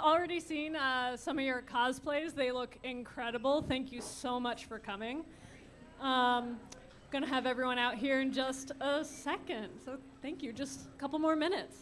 already seen some of your cosplays. They look incredible. Thank you so much for coming. Gonna have everyone out here in just a second. So thank you. Just a couple more minutes.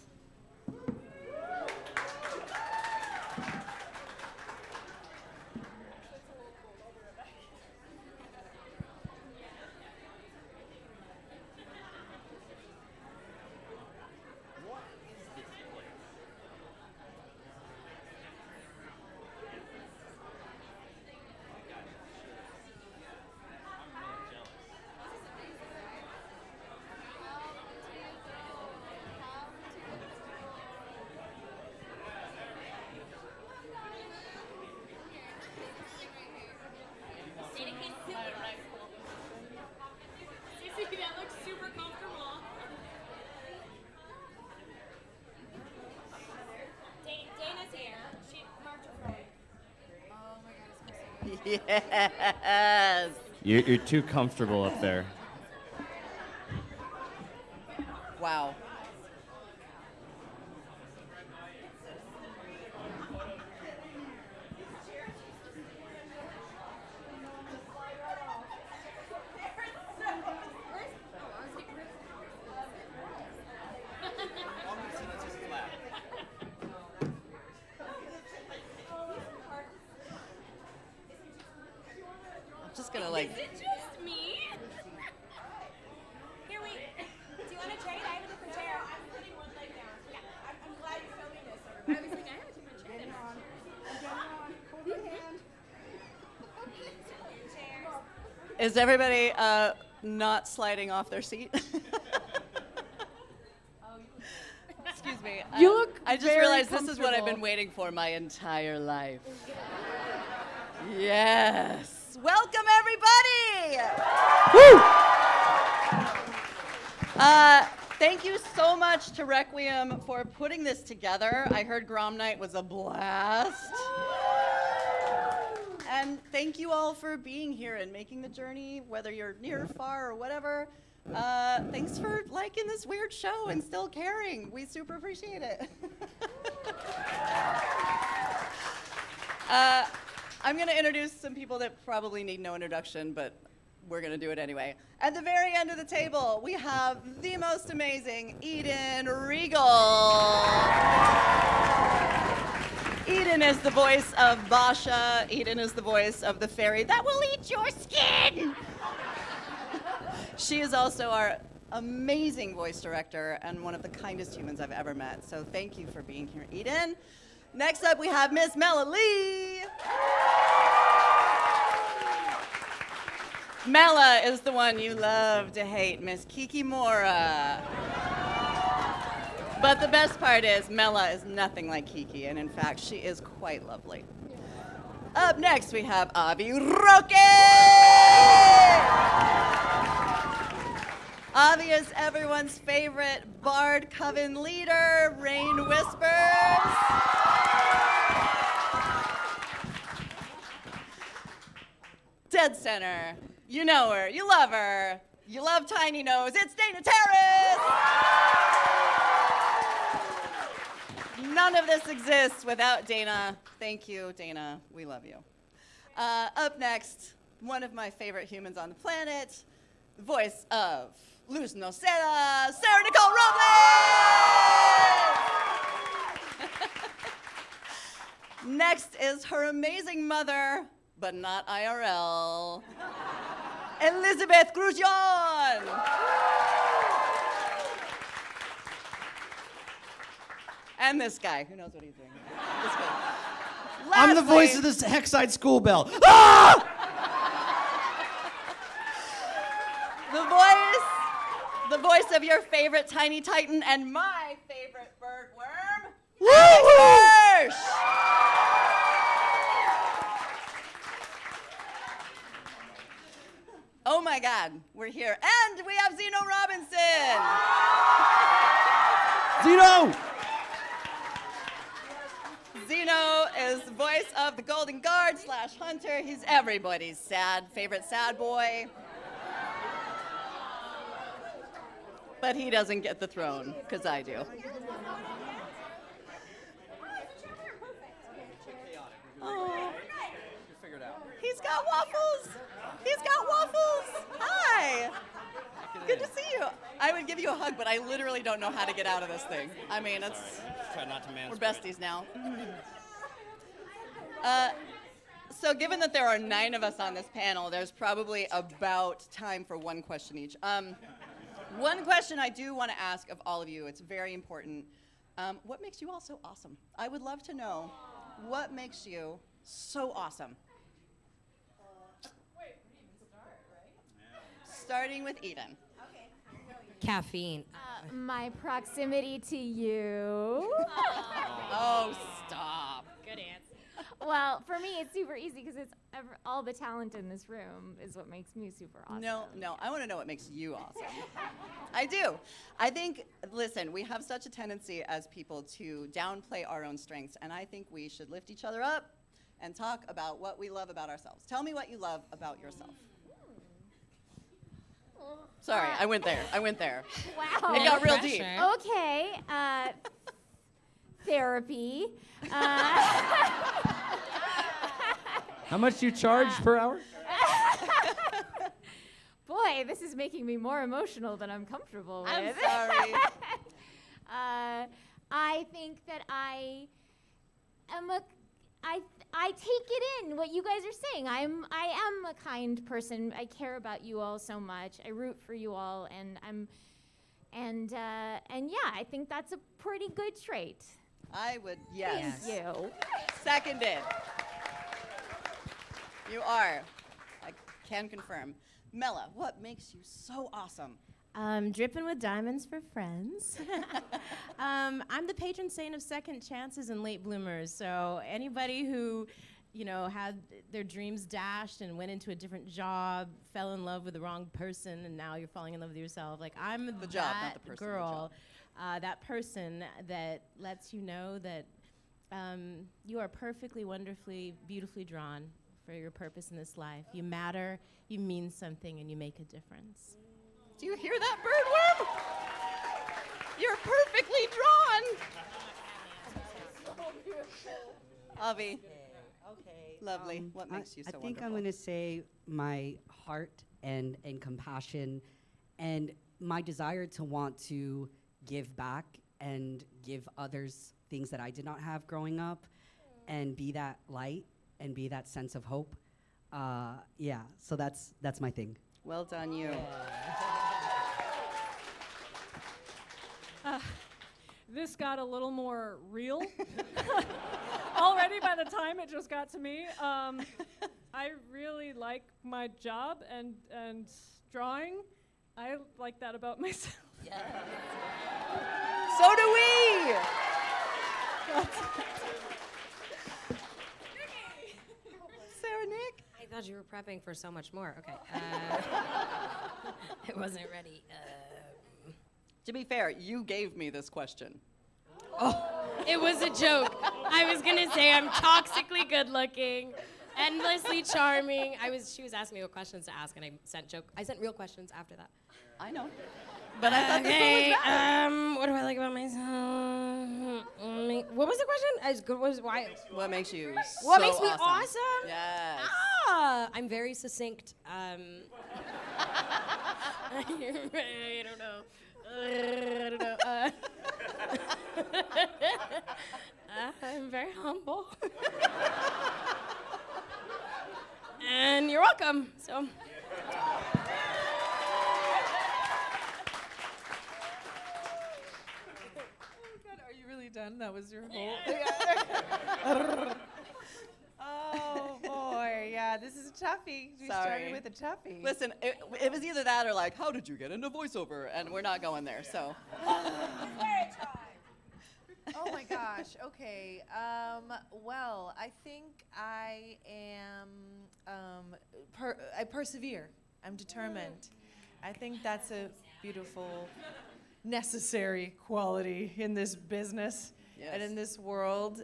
Yes. You're too comfortable up there. Wow. Is it just me? Here we. Do you want to trade? I have a different chair. I'm putting one leg down. Yeah, I'm glad you're filming this. I was like, I have a different chair. Get on. Get on. Hold your hand. Is everybody not sliding off their seat? Excuse me. You look I just realized this is what I've been waiting for my entire life. Yes. Welcome, everybody! Woo! Thank you so much to Requiem for putting this together. I heard Grom Night was a blast. And thank you all for being here and making the journey, whether you're near, far, or whatever. Thanks for liking this weird show and still caring. We super appreciate it. I'm going to introduce some people that probably need no introduction, but we're going to do it anyway. At the very end of the table, we have the most amazing Eden Riegel. Eden is the voice of Boscha. Eden is the voice of the fairy that will eat your skin. She is also our amazing voice director and one of the kindest humans I've ever met. So thank you for being here, Eden. Next up, we have Miss Mela Lee. Mela is the one you love to hate, Miss Kikimora. But the best part is Mela is nothing like Kiki, and in fact, she is quite lovely. Up next, we have Avi Roque. Avi is everyone's favorite Bard Coven leader, Raine Whispers. Dead center. You know her, you love her, you love Tiny Nose. It's Dana Terrace! None of this exists without Dana. Thank you, Dana. We love you. Up next, one of my favorite humans on the planet, the voice of Luz Noceda, Sarah-Nicole Robles! Next is her amazing mother, but not IRL, Elizabeth Grosjean. And this guy, who knows what he's doing. This guy. I'm the voice of this Hexside school bell. Ah! The voice of your favorite tiny titan and my favorite birdworm, Hirsh. Oh my God, we're here. And we have Zeno Robinson. Zeno! Zeno is the voice of the Golden Guard / Hunter. He's everybody's favorite sad boy. But he doesn't get the throne, because I do. He's got waffles. He's got waffles. Hi. Good to see you. I would give you a hug, but I literally don't know how to get out of this thing. I mean, it's Try not to manspread. we're besties now. So given that there are 9 of us on this panel, there's probably about time for one question each. One question I do want to ask of all of you, it's very important. What makes you all so awesome? I would love to know what makes you so awesome. Wait, we didn't even start, right? Starting with Eden. Caffeine. My proximity to you. Oh, stop. Good answer. Well, for me, it's super easy because it's all the talent in this room is what makes me super awesome. No, I want to know what makes you awesome. I do. I think, listen, we have such a tendency as people to downplay our own strengths, and I think we should lift each other up and talk about what we love about ourselves. Tell me what you love about yourself. Sorry, I went there. Wow. It got real deep. Okay. Therapy. How much do you charge per hour? Boy, this is making me more emotional than I'm comfortable with. I'm sorry. I think that I take it in what you guys are saying. I am a kind person. I care about you all so much. I root for you all, and yeah, I think that's a pretty good trait. I would, yes. Thank you. Seconded. You are. I can confirm. Mela, what makes you so awesome? Dripping with diamonds for friends. I'm the patron saint of second chances and late bloomers. So anybody who, had their dreams dashed and went into a different job, fell in love with the wrong person, and now you're falling in love with yourself. Like I'm The job, not the that person, the girl, that person that lets you know that you are perfectly, wonderfully, beautifully drawn for your purpose in this life. You matter, you mean something, and you make a difference. Do you hear that, birdworm? You're perfectly drawn. Avi. Okay. Lovely. What makes you so I think wonderful? I'm going to say my heart and compassion and my desire to want to give back and give others things that I did not have growing up and be that light and be that sense of hope. Yeah, so that's my thing. Well done, you. This got a little more real already by the time it just got to me. I really like my job and drawing. I like that about myself. So do we. Sarah, Nick. I thought you were prepping for so much more. Okay. I wasn't ready. To be fair, you gave me this question. It was a joke. I was gonna say I'm toxically good looking, endlessly charming. She was asking me what questions to ask, and I sent real questions after that. I know. But I thought this one was valid. What do I like about myself? What was the question? Why? What makes you What so makes me awesome? awesome? Yes. I'm very succinct. I don't know. I'm very humble. And you're welcome. So. Are you really done? That was your whole. Oh boy, yeah, this is a toughie. We Sorry. started with a toughie. Listen, it was either that or like, how did you get into voiceover? And we're not going there, so. Oh my gosh. Okay. Well, I think I am. I persevere. I'm determined. I think that's a beautiful, necessary quality in this business and in this world.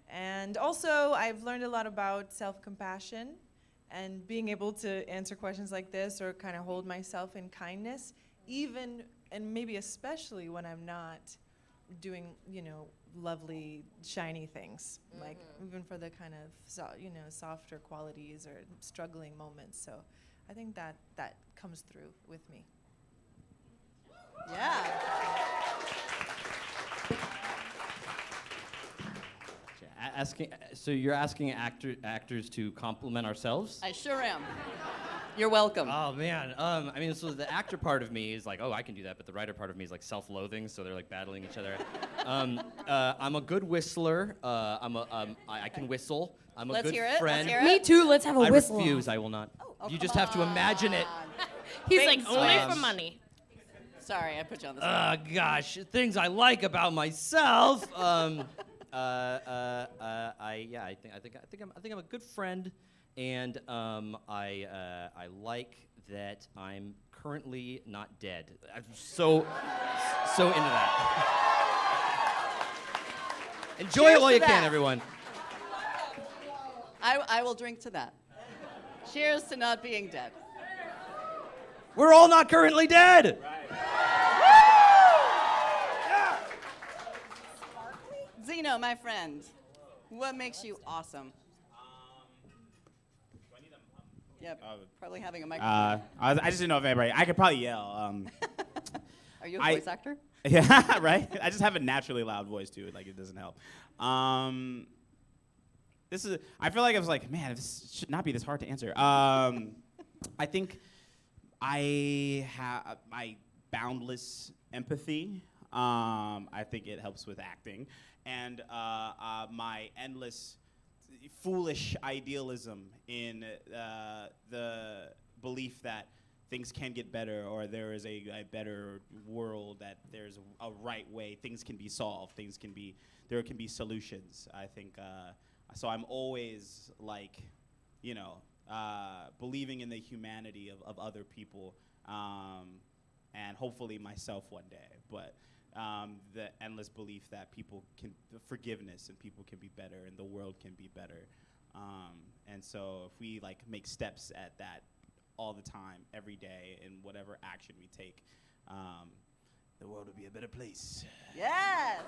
And also, I've learned a lot about self-compassion and being able to answer questions like this or kind of hold myself in kindness, even and maybe especially when I'm not doing, lovely, shiny things, like even for the kind of, softer qualities or struggling moments. So I think that comes through with me. Yeah. So you're asking actors to compliment ourselves? I sure am. You're welcome. Oh man, so the actor part of me is like, oh, I can do that, but the writer part of me is like self-loathing, so they're like battling each other. I'm a good whistler. I can whistle. I'm a Let's good hear it. friend. Let's hear it. Me too. Let's have a I whistle. refuse. I will not. Oh, You just come have to imagine it. on. He's Big like, only switch. for money. Sorry, I put you on the spot. Gosh, things I like about myself. I think I'm a good friend, and I like that I'm currently not dead. I'm so into that. Enjoy Cheers it while to you can, that. everyone. I will drink to that. Cheers to not being dead. We're all not currently dead. Zeno, my friend, what makes you awesome? Yep, probably having a microphone. I just didn't know if anybody. I could probably yell. Are you a voice actor? Yeah, right. I just have a naturally loud voice too. Like it doesn't help. This is. I feel like I was like, man, this should not be this hard to answer. I think I have my boundless empathy. I think it helps with acting, and my endless foolish idealism in the belief that things can get better, or there is a better world, that there's a right way, things can be solved, there can be solutions. I think, so I'm always like, believing in the humanity of other people, and hopefully myself one day, but the endless belief that the forgiveness, and people can be better, and the world can be better. And so if we make steps at that all the time, every day, in whatever action we take, the world will be a better place. Yes!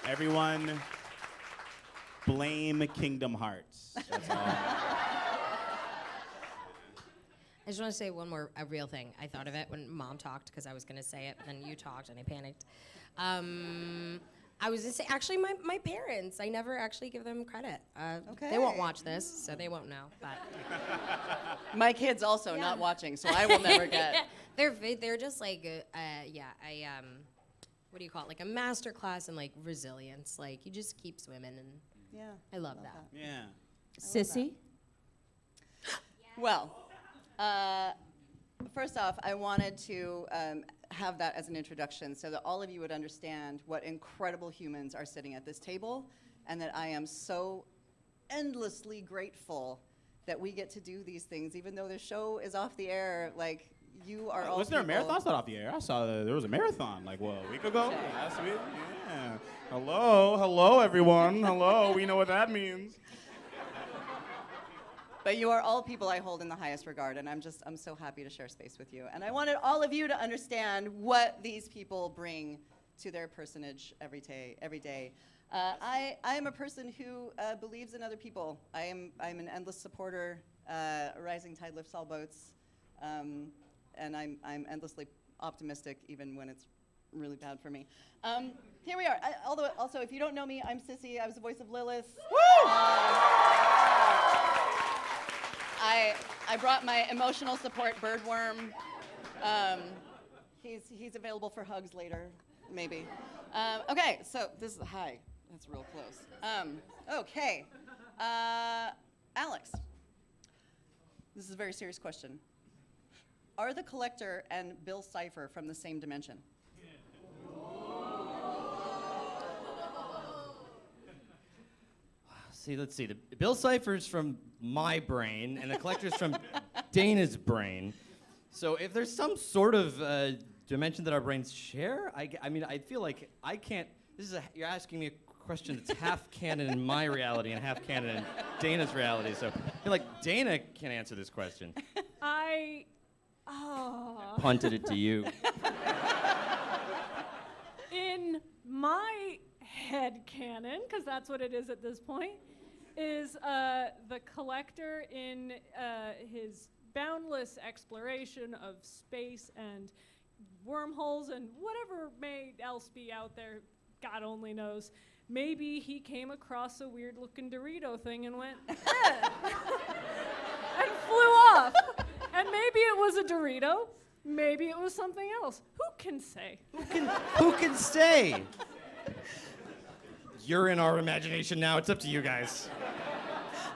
Everyone, blame Kingdom Hearts. That's all. I just want to say a real thing. I thought of it when Mom talked because I was going to say it, and then you talked, and I panicked. I was going to say, actually, my parents, I never actually give them credit. Okay. They won't watch this, so they won't know. But My kids also not watching, so I will never get. they're just like, what do you call it? Like a master class in resilience. You just keep swimming, and Yeah. I love that. Yeah. Sissy? Well, first off, I wanted to have that as an introduction so that all of you would understand what incredible humans are sitting at this table, and that I am so endlessly grateful that we get to do these things, even though the show is off the air. You are all. Wasn't there a people- marathon? It's not off the air. I saw there was a marathon a week ago. Last week. Yeah. Hello, everyone. Hello. We know what that means. But you are all people I hold in the highest regard, and I'm so happy to share space with you. And I wanted all of you to understand what these people bring to their personage every day. I am a person who believes in other people. I'm an endless supporter. A rising tide lifts all boats, and I'm endlessly optimistic, even when it's really bad for me. Here we are. Also, if you don't know me, I'm Cissy. I was the voice of Lilith. Woo! I brought my emotional support birdworm. He's available for hugs later, maybe. Okay, so this is hi. That's real close. Okay, Alex. This is a very serious question. Are the Collector and Bill Cipher from the same dimension? Let's see. The Bill Cipher's from my brain, and the Collector's from Dana's brain. So if there's some sort of dimension that our brains share, I feel like I can't. You're asking me a question that's half canon in my reality and half canon in Dana's reality. So I feel like Dana can answer this question. Punted it to you. headcanon, because that's what it is at this point, is the collector in his boundless exploration of space and wormholes and whatever may else be out there, God only knows. Maybe he came across a weird-looking Dorito thing and went, and flew off. And maybe it was a Dorito. Maybe it was something else. Who can say? Who can say? You're in our imagination now. It's up to you guys.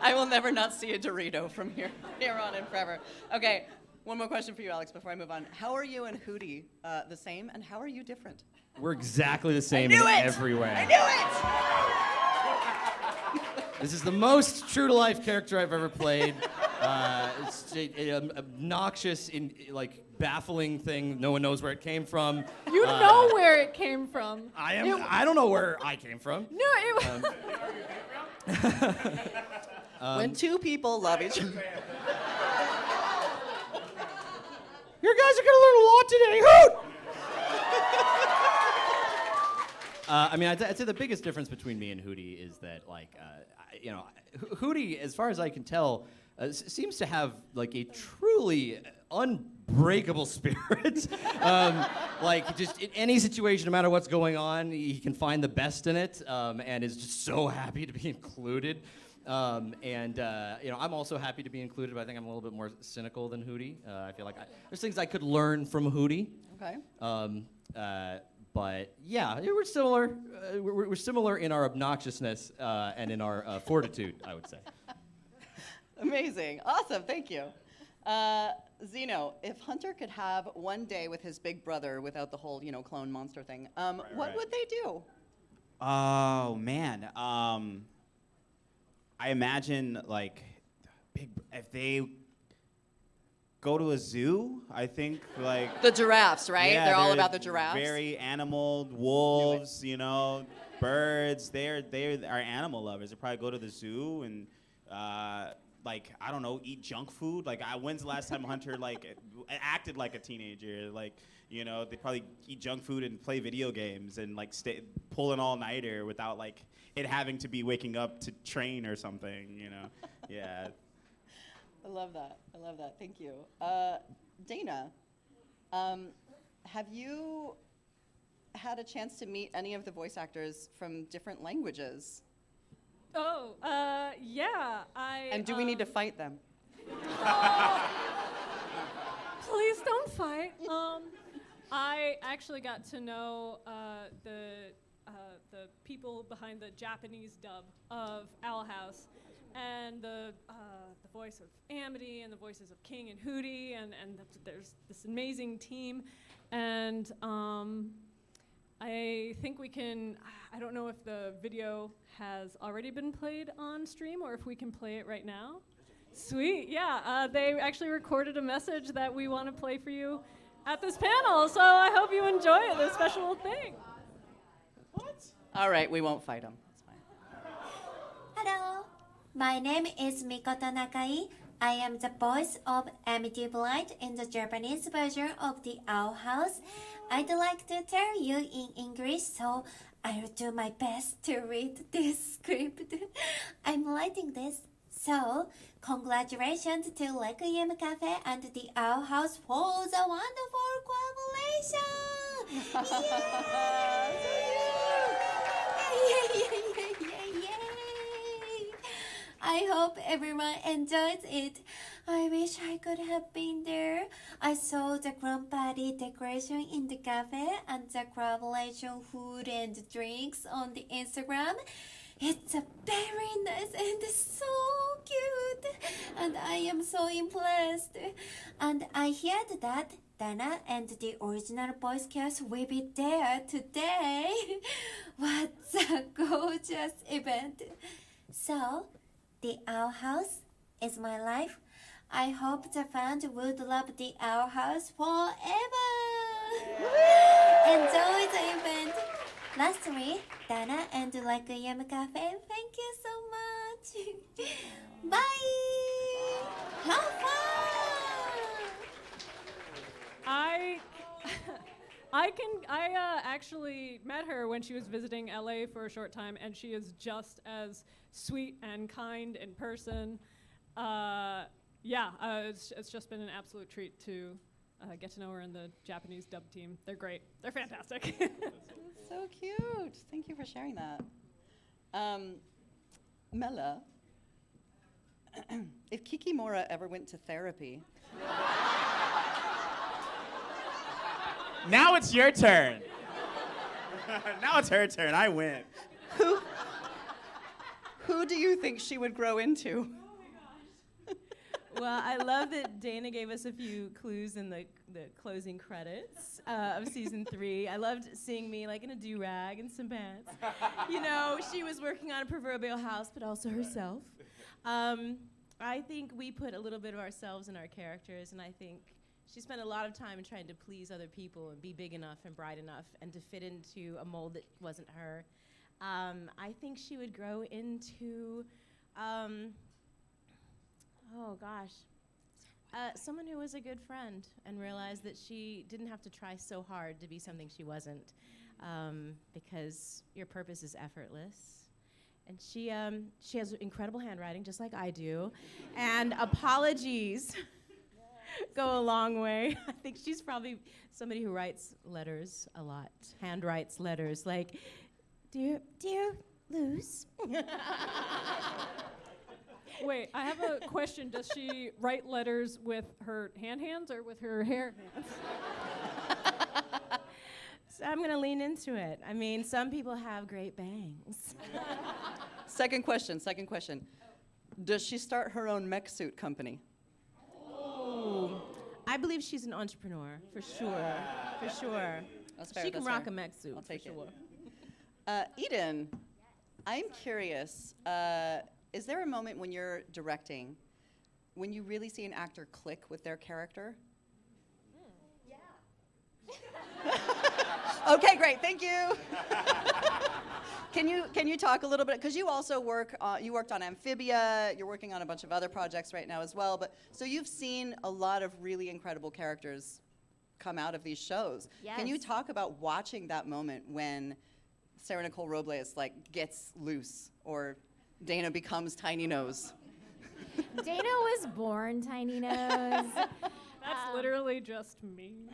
I will never not see a Dorito from here on in forever. Okay, one more question for you, Alex, before I move on. How are you and Hooty the same, and how are you different? We're exactly the same in every way. I knew it! This is the most true-to-life character I've ever played. It's an obnoxious, baffling thing. No one knows where it came from. You know where it came from. I don't know where I came from. No, it was. When two people love each other. You guys are gonna learn a lot today. Hoot! I'd say the biggest difference between me and Hooty is that, Hooty, as far as I can tell, seems to have a truly unbreakable spirit. Just in any situation, no matter what's going on, he can find the best in it, and is just so happy to be included. I'm also happy to be included, but I think I'm a little bit more cynical than Hooty. I feel like there's things I could learn from Hooty. Okay. But yeah, we're similar. We're similar in our obnoxiousness and in our fortitude, I would say. Amazing. Awesome. Thank you. Zeno, if Hunter could have one day with his big brother without the whole, clone monster thing, what would they do? Oh, man. I imagine, if they go to a zoo, I think, The giraffes, right? Yeah, they're all about the giraffes. Very animal, wolves, birds. They are animal lovers. They probably go to the zoo and, I don't know, eat junk food. When's the last time Hunter, acted like a teenager? They probably eat junk food and play video games and, pull an all-nighter without, it having to be waking up to train or something, Yeah. I love that. Thank you. Dana, have you had a chance to meet any of the voice actors from different languages? Oh, yeah. And do we need to fight them? Please don't fight. I actually got to know the people behind the Japanese dub of Owl House, and the voice of Amity, and the voices of King and Hooty, and there's this amazing team, and I think we can. I don't know if the video has already been played on stream or if we can play it right now. Sweet, yeah. They actually recorded a message that we want to play for you at this panel, so I hope you enjoy it. This special thing. What? All right, we won't fight them. It's fine. Hello, my name is Mikoto Nakai. I am the voice of Amityville in the Japanese version of the Owl House. I'd like to tell you in English, so I'll do my best to read this script. I'm writing this. So, congratulations to Requiem Café and the Owl House for the wonderful collaboration! Yay! I hope everyone enjoys it. I wish I could have been there. I saw the grand party decoration in the cafe and the collaboration food and drinks on the Instagram. It's a very nice and so cute, and I am so impressed. And I heard that Dana and the original Boy Scouts will be there today. What a gorgeous event. So, the Owl House is my life. I hope the fans would love the Owl House forever. Enjoy the event. Lastly, Dana and Requiem Café, thank you so much. Bye! Have fun! I actually met her when she was visiting LA for a short time, and she is just as sweet and kind in person. It's just been an absolute treat to get to know her and the Japanese dub team. They're great. They're fantastic. That's so cute. Thank you for sharing that. Mela, if Kikimora ever went to therapy, Now it's your turn. Now it's her turn. I win. who do you think she would grow into? Well, I love that Dana gave us a few clues in the closing credits of season 3. I loved seeing me like in a do-rag and some pants. You know, she was working on a proverbial house, but also herself. I think we put a little bit of ourselves in our characters, and I think she spent a lot of time trying to please other people and be big enough and bright enough and to fit into a mold that wasn't her. I think she would grow into, someone who was a good friend and realized that she didn't have to try so hard to be something she wasn't, because your purpose is effortless. And she has incredible handwriting, just like I do, and apologies go a long way. I think she's probably somebody who writes letters a lot, handwrites letters, like, dear Luz. Wait, I have a question. Does she write letters with her hands or with her hair hands? So I'm gonna lean into it. I mean, some people have great bangs. Second question. Does she start her own mech suit company? I believe she's an entrepreneur, for sure. That's fair, She can that's rock fair. a mech suit, I'll take for it. sure. Eden, I'm curious, is there a moment when you're directing when you really see an actor click with their character? Okay, great, thank you. Can you talk a little bit, because you also you worked on Amphibia, you're working on a bunch of other projects right now as well, but so you've seen a lot of really incredible characters come out of these shows. Yes. Can you talk about watching that moment when Sarah-Nicole Robles gets loose, or Dana becomes Tiny Nose? Dana was born Tiny Nose. That's literally just me.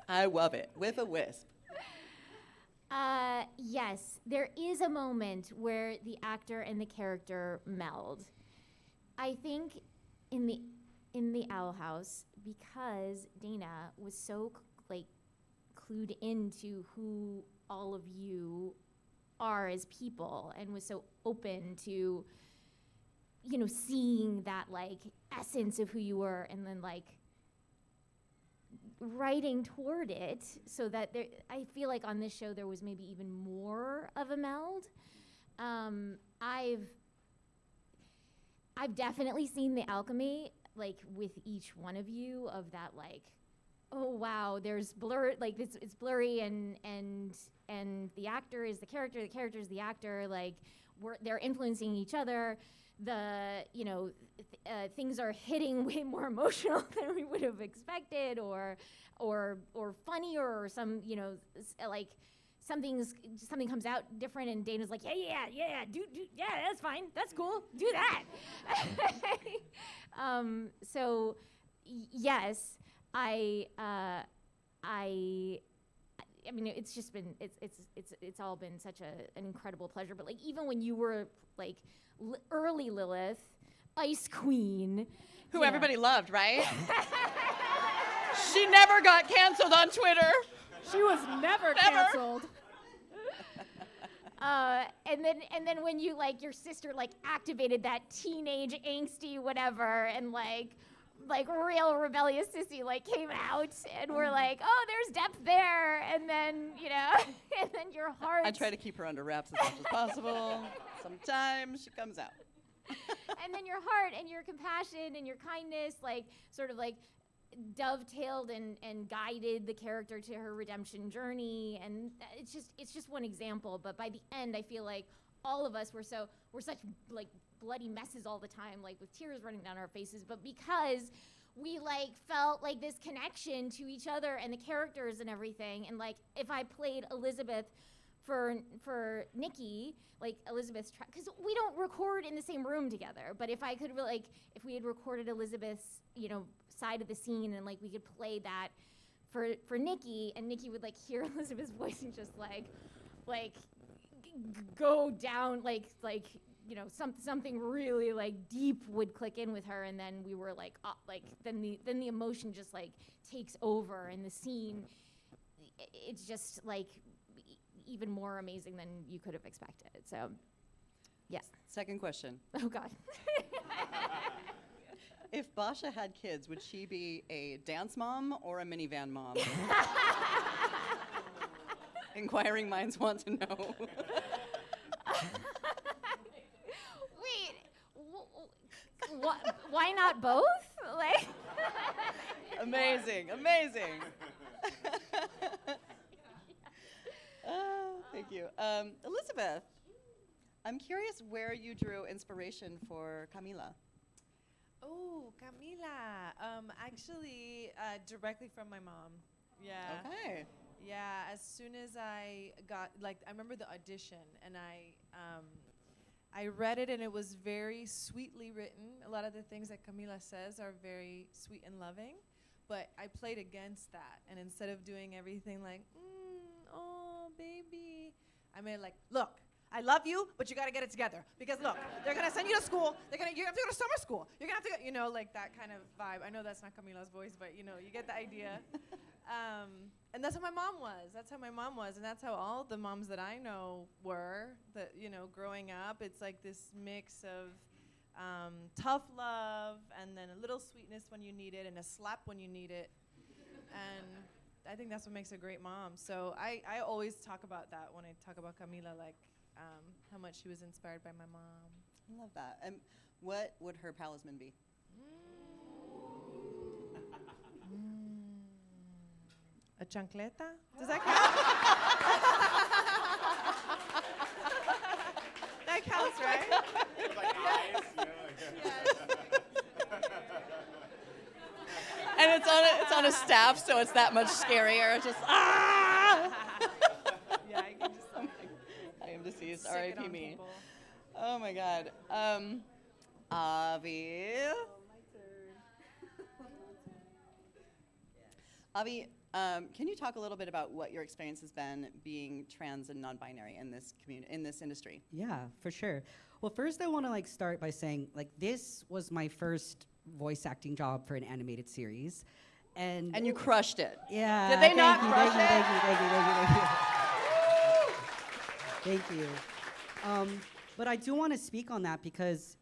I love it, with a wisp. Yes, there is a moment where the actor and the character meld. I think in the Owl House, because Dana was so clued into who all of you are as people, and was so open to, seeing that essence of who you were, and then writing toward it, so that I feel like on this show there was maybe even more of a meld. I've definitely seen the alchemy with each one of you, of that oh wow, there's blur, it's blurry, and the actor is the character is the actor, they're influencing each other. Things are hitting way more emotional than we would have expected, or funny, or some, something comes out different, and Dana's like, yeah, do, that's fine, that's cool, do that. So yes, I mean, it's just been, it's all been such an incredible pleasure. But even when you were early Lilith, Ice Queen, Who everybody loved, right? She never got canceled on Twitter. She was never canceled. And then when you your sister activated that teenage angsty whatever, and real rebellious Cissy came out, and we're oh, there's depth there, and then and then your heart. I try to keep her under wraps as much as possible. Sometimes she comes out. And then your heart and your compassion and your kindness dovetailed and guided the character to her redemption journey, and it's just one example. But by the end, I feel like all of us were such bloody messes all the time, with tears running down our faces. But because we like felt like this connection to each other and the characters and everything. And like if I played Elizabeth for Nikki, like Elizabeth's because we don't record in the same room together. But if I could if we had recorded Elizabeth's side of the scene and like we could play that for Nikki, and Nikki would like hear Elizabeth's voice and just go down something really like deep would click in with her, and then we were then the emotion just like takes over, and the scene it's just like even more amazing than you could have expected. So yes. Second question. Oh God. If Boscha had kids, would she be a dance mom or a minivan mom? Inquiring minds want to know. Wait, why not both? Like. Amazing. Thank you. Elizabeth, I'm curious where you drew inspiration for Camilla. Oh, Camilla. Actually, directly from my mom. Yeah. Okay. Yeah. As soon as I got, I remember the audition, and I read it, and it was very sweetly written. A lot of the things that Camilla says are very sweet and loving, but I played against that, and instead of doing everything like, oh, baby, I made look. I love you, but you gotta get it together. Because look, they're gonna send you to school. You have to go to summer school. You're gonna have to go, that kind of vibe. I know that's not Camilla's voice, but you get the idea. And that's how my mom was. And that's how all the moms that I know were. That growing up, it's like this mix of tough love, and then a little sweetness when you need it, and a slap when you need it. And I think that's what makes a great mom. So I always talk about that when I talk about Camilla, how much she was inspired by my mom. I love that. And what would her talisman be? A chancleta? Does that count? That counts, right? And it's on a staff, so it's that much scarier. It's just Yeah, I can just I am deceased. stick it R.I.P. on me. people. Oh my God. Avi. Avi, can you talk a little bit about what your experience has been being trans and non-binary in this in this industry? Yeah, for sure. Well, first I want to start by saying this was my first voice acting job for an animated series, and you crushed it. Yeah. Did they not crush it? Thank you. But I do want to speak on that because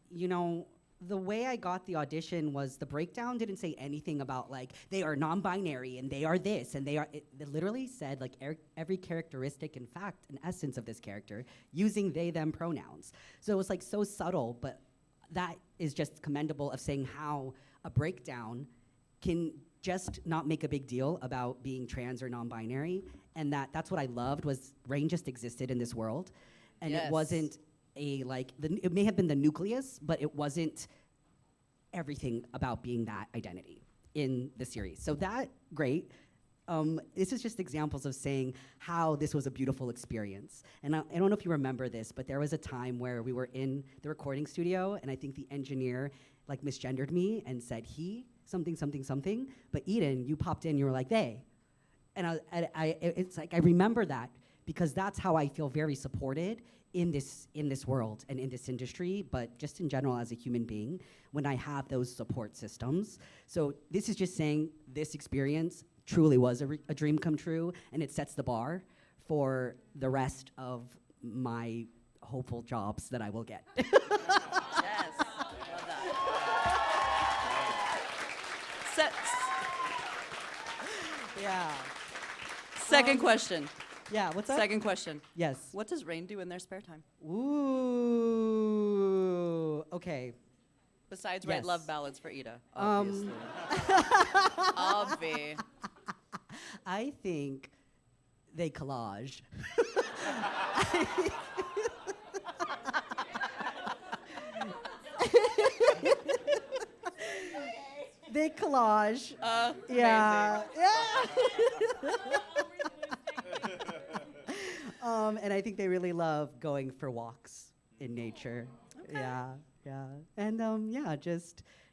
the way I got the audition was the breakdown didn't say anything about they are non-binary and they are this and they are. It literally said every characteristic, in fact, an essence of this character using they them pronouns. So it was so subtle, but that is just commendable of saying how a breakdown can just not make a big deal about being trans or non-binary, and that's what I loved was Raine just existed in this world, and Yes. it wasn't it may have been the nucleus, but it wasn't everything about being that identity in the series. So that, great. This is just examples of saying how this was a beautiful experience. And I don't know if you remember this, but there was a time where we were in the recording studio, and I think the engineer misgendered me and said he, something, but Eden, you popped in, you were like, they. And it's I remember that because that's how I feel very supported in this world and in this industry, but just in general as a human being, when I have those support systems. So this is just saying this experience truly was a dream come true, and it sets the bar for the rest of my hopeful jobs that I will get. Yes. Love that. Yeah. Second question. Yeah, what's up? Second question. Yes. What does Raine do in their spare time? Ooh, okay. Besides write Yes. love ballads for Ida, obviously. Obvi. I think they collage. They collage. Yeah. And I think they really love going for walks in nature. Okay. Yeah. And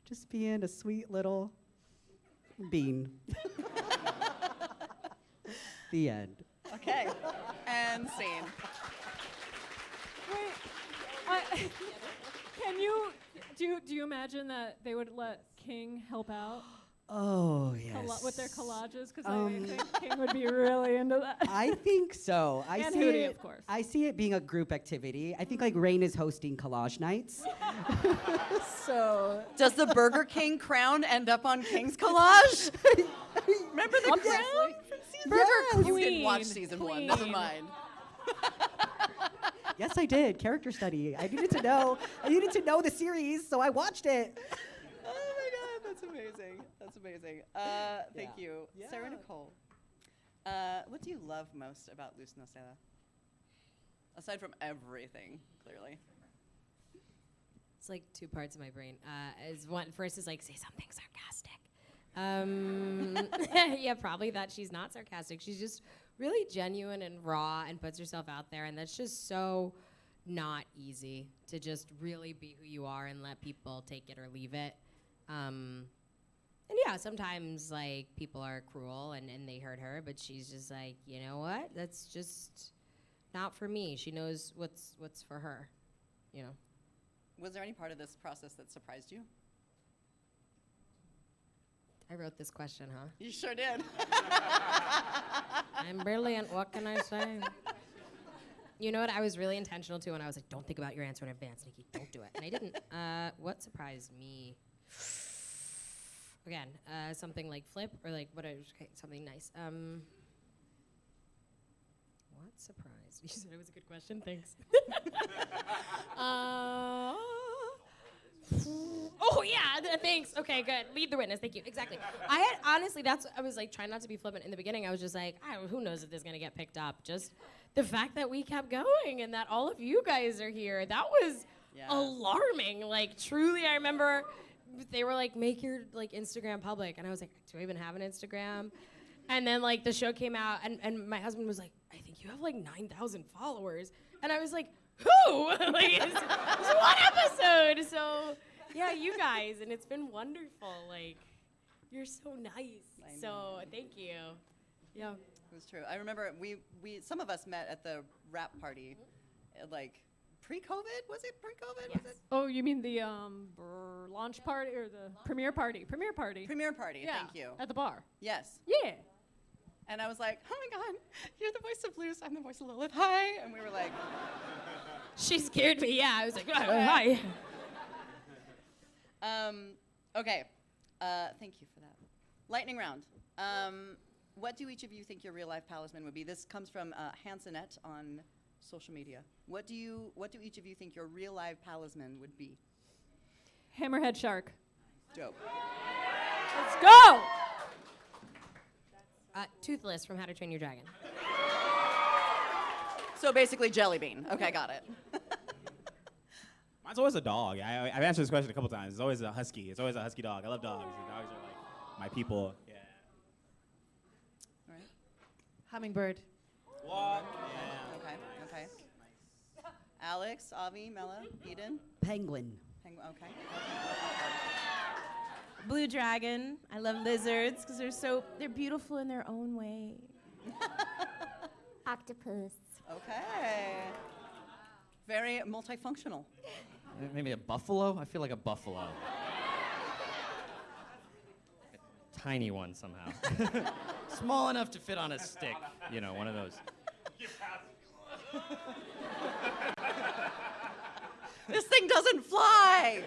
just being a sweet little bean. The end. Okay. And scene. Wait, can you do you imagine that they would let King help out Oh, yes. with their collages? Because I think King would be really into that. I think so. And Hooty, of course. I see it being a group activity. I think like Raine is hosting collage nights. So Does the Burger King crown end up on King's collage? Remember the crown from season Burger You didn't Queen. watch season 1. Never Queen. mind. yes, I did. Character study. I needed to know. I needed to know the series, so I watched it. Oh my God, that's amazing. That's amazing. Thank you, Sarah-Nicole. What do you love most about Luz Noceda? Aside from everything, clearly. It's like two parts of my brain. First is like, say something sarcastic. Yeah, probably that she's not sarcastic. She's just really genuine and raw and puts herself out there. And that's just so not easy to just really be who you are and let people take it or leave it. And yeah, sometimes like people are cruel and they hurt her, but she's just like, you know what? That's just not for me. She knows what's for her, you know. Was there any part of this process that surprised you? I wrote this question, huh? You sure did. I'm brilliant. What can I say? You know what? I was really intentional too, and I was like, "Don't think about your answer in advance, Nikki. Don't do it." And I didn't. What surprised me? Again, something like flip or like something nice. What surprised? You said it was a good question. Thanks. Oh yeah, thanks. Okay, good. Lead the witness. Thank you. Exactly. I had honestly, I was like trying not to be flippant in the beginning. I was just like, who knows if this is gonna get picked up? Just the fact that we kept going and that all of you guys are here, that was alarming. Like truly, I remember they were like, make your like Instagram public, and I was like, do I even have an Instagram? And then like the show came out, and my husband was like, I think you have like 9,000 followers, and I was like, who? Like it's one episode. So yeah, you guys, and it's been wonderful. Like you're so nice. So thank you. Yeah. It was true. I remember we some of us met at the rap party, like pre-COVID. Was it pre-COVID? Yes. Was it? Oh, you mean the launch party or the premiere party? Premiere party. Premiere party. Yeah, Thank you. at the bar. Yes. Yeah. And I was like, oh my God, you're the voice of Luz. I'm the voice of Lilith. Hi. And we were like, She scared me. Yeah, I was like, hi. okay. Thank you for that. Lightning round. What do each of you think your real life talisman would be? This comes from Hansonette on social media. What do each of you think your real life talisman would be? Hammerhead shark. Dope. Let's go. Toothless from How to Train Your Dragon. So basically jelly bean. Okay, got it. Mine's always a dog. I've answered this question a couple times. It's always a husky. It's always a husky dog. I love dogs. Dogs are like my people. Yeah. All right. Hummingbird. What? Okay. Okay. Alex, Avi, Mela, Eden. Penguin. Penguin. Okay. Blue dragon. I love lizards because they're beautiful in their own way. Octopus. Okay. Very multifunctional. Maybe a buffalo? I feel like a buffalo. A tiny one somehow. Small enough to fit on a stick. You know, one of those. This thing doesn't fly.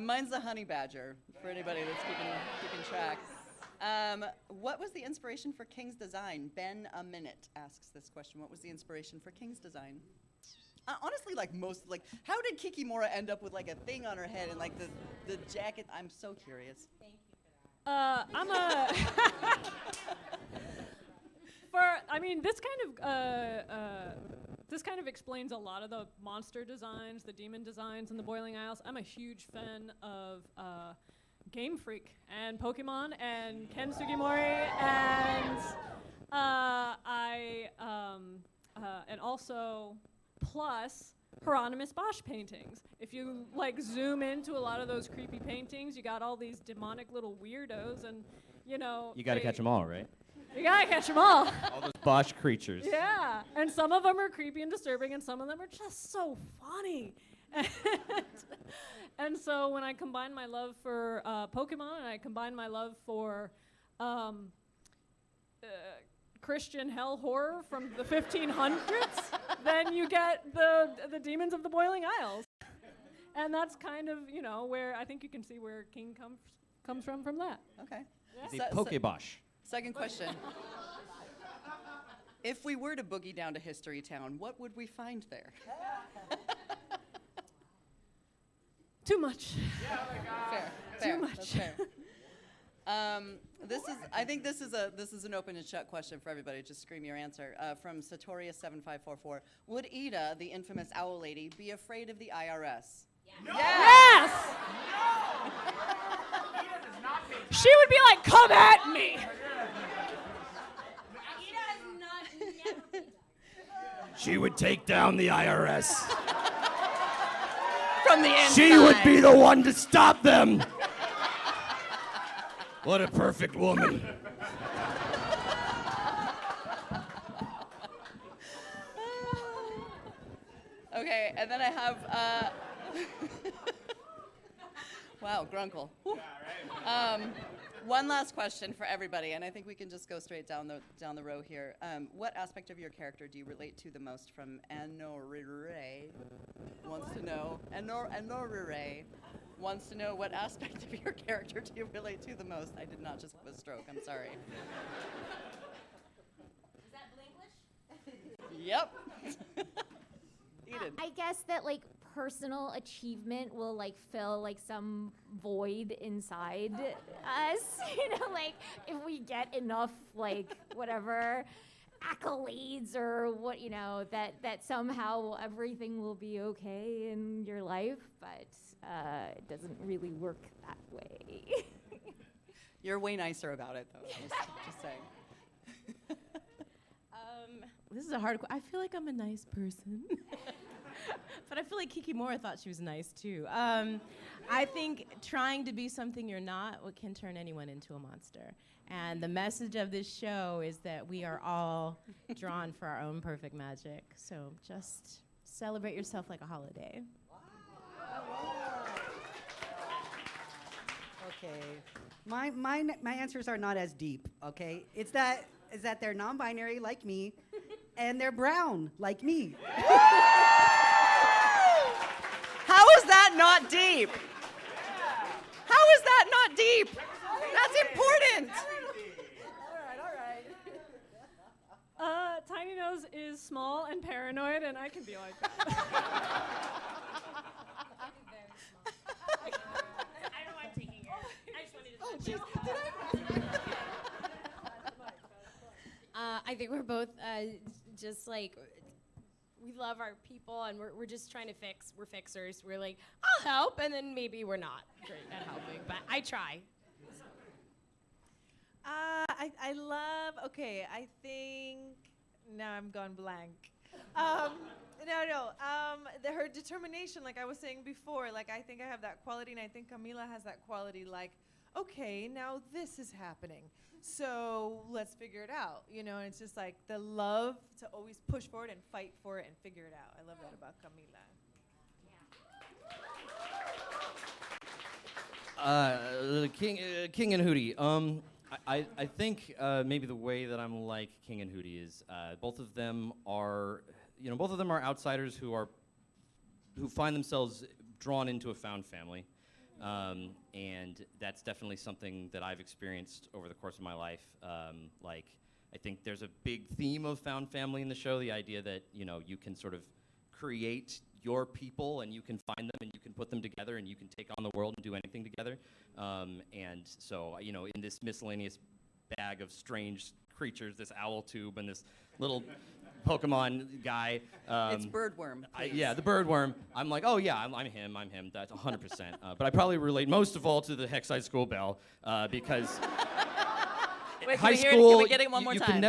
Mine's the honey badger, for anybody that's keeping track. What was the inspiration for King's design? Ben a Minute asks this question. What was the inspiration for King's design? Honestly, how did Kikimora end up with like a thing on her head and like the jacket? I'm so curious. Thank you for that. This kind of this kind of explains a lot of the monster designs, the demon designs in the Boiling Isles. I'm a huge fan of Game Freak and Pokemon and Ken Sugimori and and also plus Hieronymus Bosch paintings. If you like zoom into a lot of those creepy paintings, you got all these demonic little weirdos, and you know You got to catch them all, right? You gotta catch them all. All those Bosch creatures. Yeah, and some of them are creepy and disturbing, and some of them are just so funny. And so when I combine my love for Pokemon and I combine my love for Christian hell horror from the 1500s, then you get the demons of the Boiling Isles. And that's kind of, you know, where I think you can see where King comes from that. Okay. The Pokebosh. Second question. If we were to boogie down to History Town, what would we find there? Too much. Fair. Too much. That's fair. I think this is an open and shut question for everybody. Just scream your answer. From Satorius7544. Would Ida, the infamous owl lady, be afraid of the IRS? No. Yes! No! She would be like, come at me! She would take down the IRS. From the inside. She would be the one to stop them. What a perfect woman. Okay, and then I have, wow, Grunkle. One last question for everybody, and I think we can just go straight down the row here. What aspect of your character do you relate to the most? From Anorire wants to know. Anorire wants to know what aspect of your character do you relate to the most? I did not just have a stroke. I'm sorry. Is that Blinglish? Yep. Eden. I guess that like personal achievement will like fill like some void inside us, you know, like if we get enough like whatever accolades or what, you know, that somehow everything will be okay in your life, but it doesn't really work that way. You're way nicer about it, though. Just saying. This is a hard question. I feel like I'm a nice person. But I feel like Kikimora thought she was nice, too. I think trying to be something you're not can turn anyone into a monster. And the message of this show is that we are all drawn for our own perfect magic. So just celebrate yourself like a holiday. Okay. My answers are not as deep, okay? Is that they're non-binary like me, and they're brown like me. How is that not deep? How is that not deep? That's important. All right. Tiny Nose is small and paranoid, and I can be like that. I know I'm taking it. I just wanted to I think we're both just like, we love our people and we're just trying to fix. We're fixers. We're like, I'll help, and then maybe we're not great at helping, but I try. I love, okay, I think, now I'm gone blank. Her determination, like I was saying before, like I think I have that quality, and I think Camilla has that quality, like, okay, now this is happening. So let's figure it out, you know, and it's just like the love to always push forward and fight for it and figure it out. I love that about Camilla. King and Hooty. I think maybe the way that I'm like King and Hooty is both of them are outsiders who find themselves drawn into a found family. And that's definitely something that I've experienced over the course of my life. I think there's a big theme of found family in the show, the idea that, you know, you can sort of create your people and you can find them and you can put them together and you can take on the world and do anything together. And so, you know, in this miscellaneous bag of strange creatures, this owl tube and this little Pokemon guy. It's Birdworm. Yeah, the birdworm. I'm like, oh yeah, I'm him. That's 100%. But I probably relate most of all to the Hexside School Bell because Wait, high can school. we get it one more you time?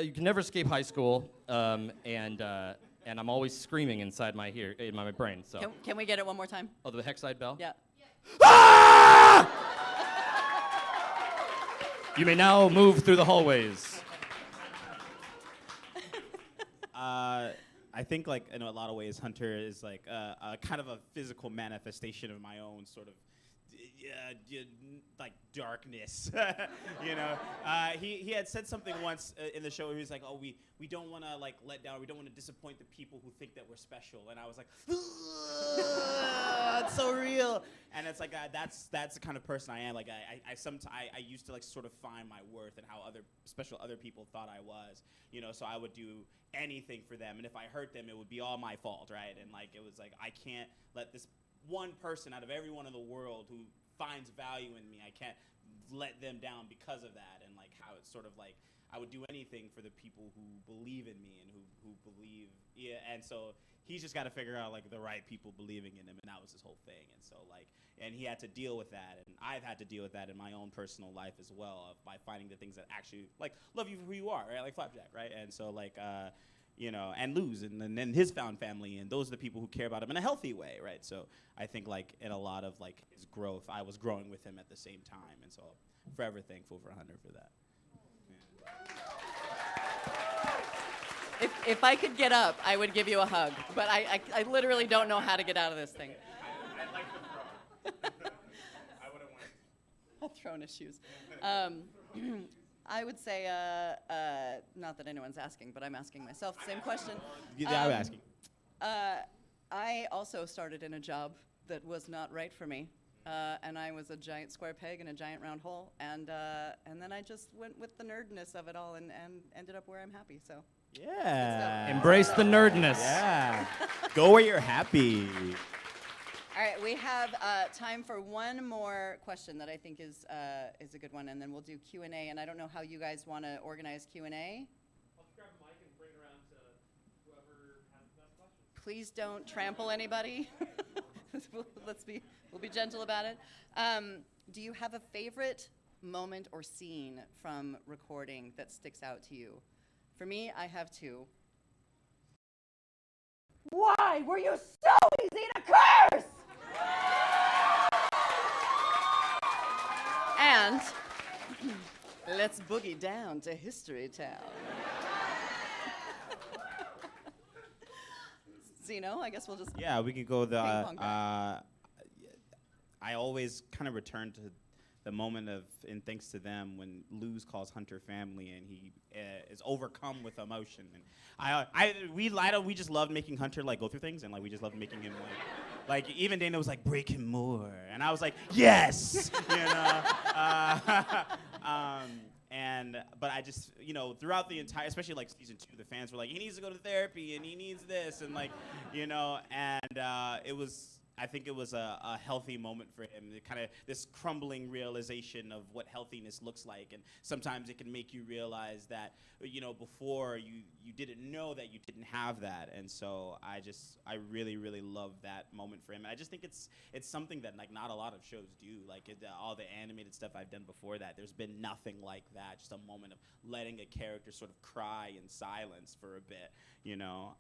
you can never escape high school, and I'm always screaming inside in my brain. So. Can we get it one more time? Oh, the Hexside Bell. Yeah. Ah! You may now move through the hallways. I think, like, in a lot of ways, Hunter is like a kind of a physical manifestation of my own sort of like darkness. You know, he had said something once in the show where he was like, oh, we don't want to like let down, we don't want to disappoint the people who think that we're special. And I was like, it's so real. And it's like that's the kind of person I am. Like I used to like sort of find my worth and how special other people thought I was. You know, so I would do anything for them, and if I hurt them, it would be all my fault, right? And like it was like I can't let this one person out of everyone in the world who finds value in me, I can't let them down because of that. And like how it's sort of like I would do anything for the people who believe in me and who believe, yeah. And so he's just got to figure out like the right people believing in him, and that was his whole thing. And so like, and he had to deal with that, and I've had to deal with that in my own personal life as well, by finding the things that actually like love you for who you are, right? Like Flapjack, right? And so like you know, and Luz, and then his found family, and those are the people who care about him in a healthy way, right? So I think like in a lot of like his growth, I was growing with him at the same time, and so I'm forever thankful for Hunter for that. Yeah. If I could get up, I would give you a hug, but I literally don't know how to get out of this thing. I'd like to throw. I wouldn't want I'll throw in his shoes. I would say, not that anyone's asking, but I'm asking myself the same question. Yeah, I'm asking. I also started in a job that was not right for me, and I was a giant square peg in a giant round hole, and then I just went with the nerdness of it all and ended up where I'm happy. So. Yeah. Embrace the nerdness. Yeah. Go where you're happy. All right, we have time for one more question that I think is a good one, and then we'll do Q&A. And I don't know how you guys want to organize Q&A. I'll just grab a mic and bring it around to whoever has the best question. Please don't trample anybody. We'll be gentle about it. Do you have a favorite moment or scene from recording that sticks out to you? For me, I have two. Why were you so easy to curse? And let's boogie down to History Town. Zeno, I guess we'll just. Yeah, we can go the. ping-pong back. I always kind of return to the moment of, and thanks to them, when Luz calls Hunter family and he is overcome with emotion. And we just loved making Hunter like go through things, and like we just loved making him like even Dana was like break him more, and I was like yes, you know. But I just, you know, throughout the entire, especially like season 2, the fans were like, he needs to go to therapy and he needs this, and like, you know, and I think it was a healthy moment for him, kind of this crumbling realization of what healthiness looks like. And sometimes it can make you realize that, you know, before you didn't know that you didn't have that. And so I really, really love that moment for him. And I just think it's something that like not a lot of shows do. Like all the animated stuff I've done before that, there's been nothing like that. Just a moment of letting a character sort of cry in silence for a bit, you know.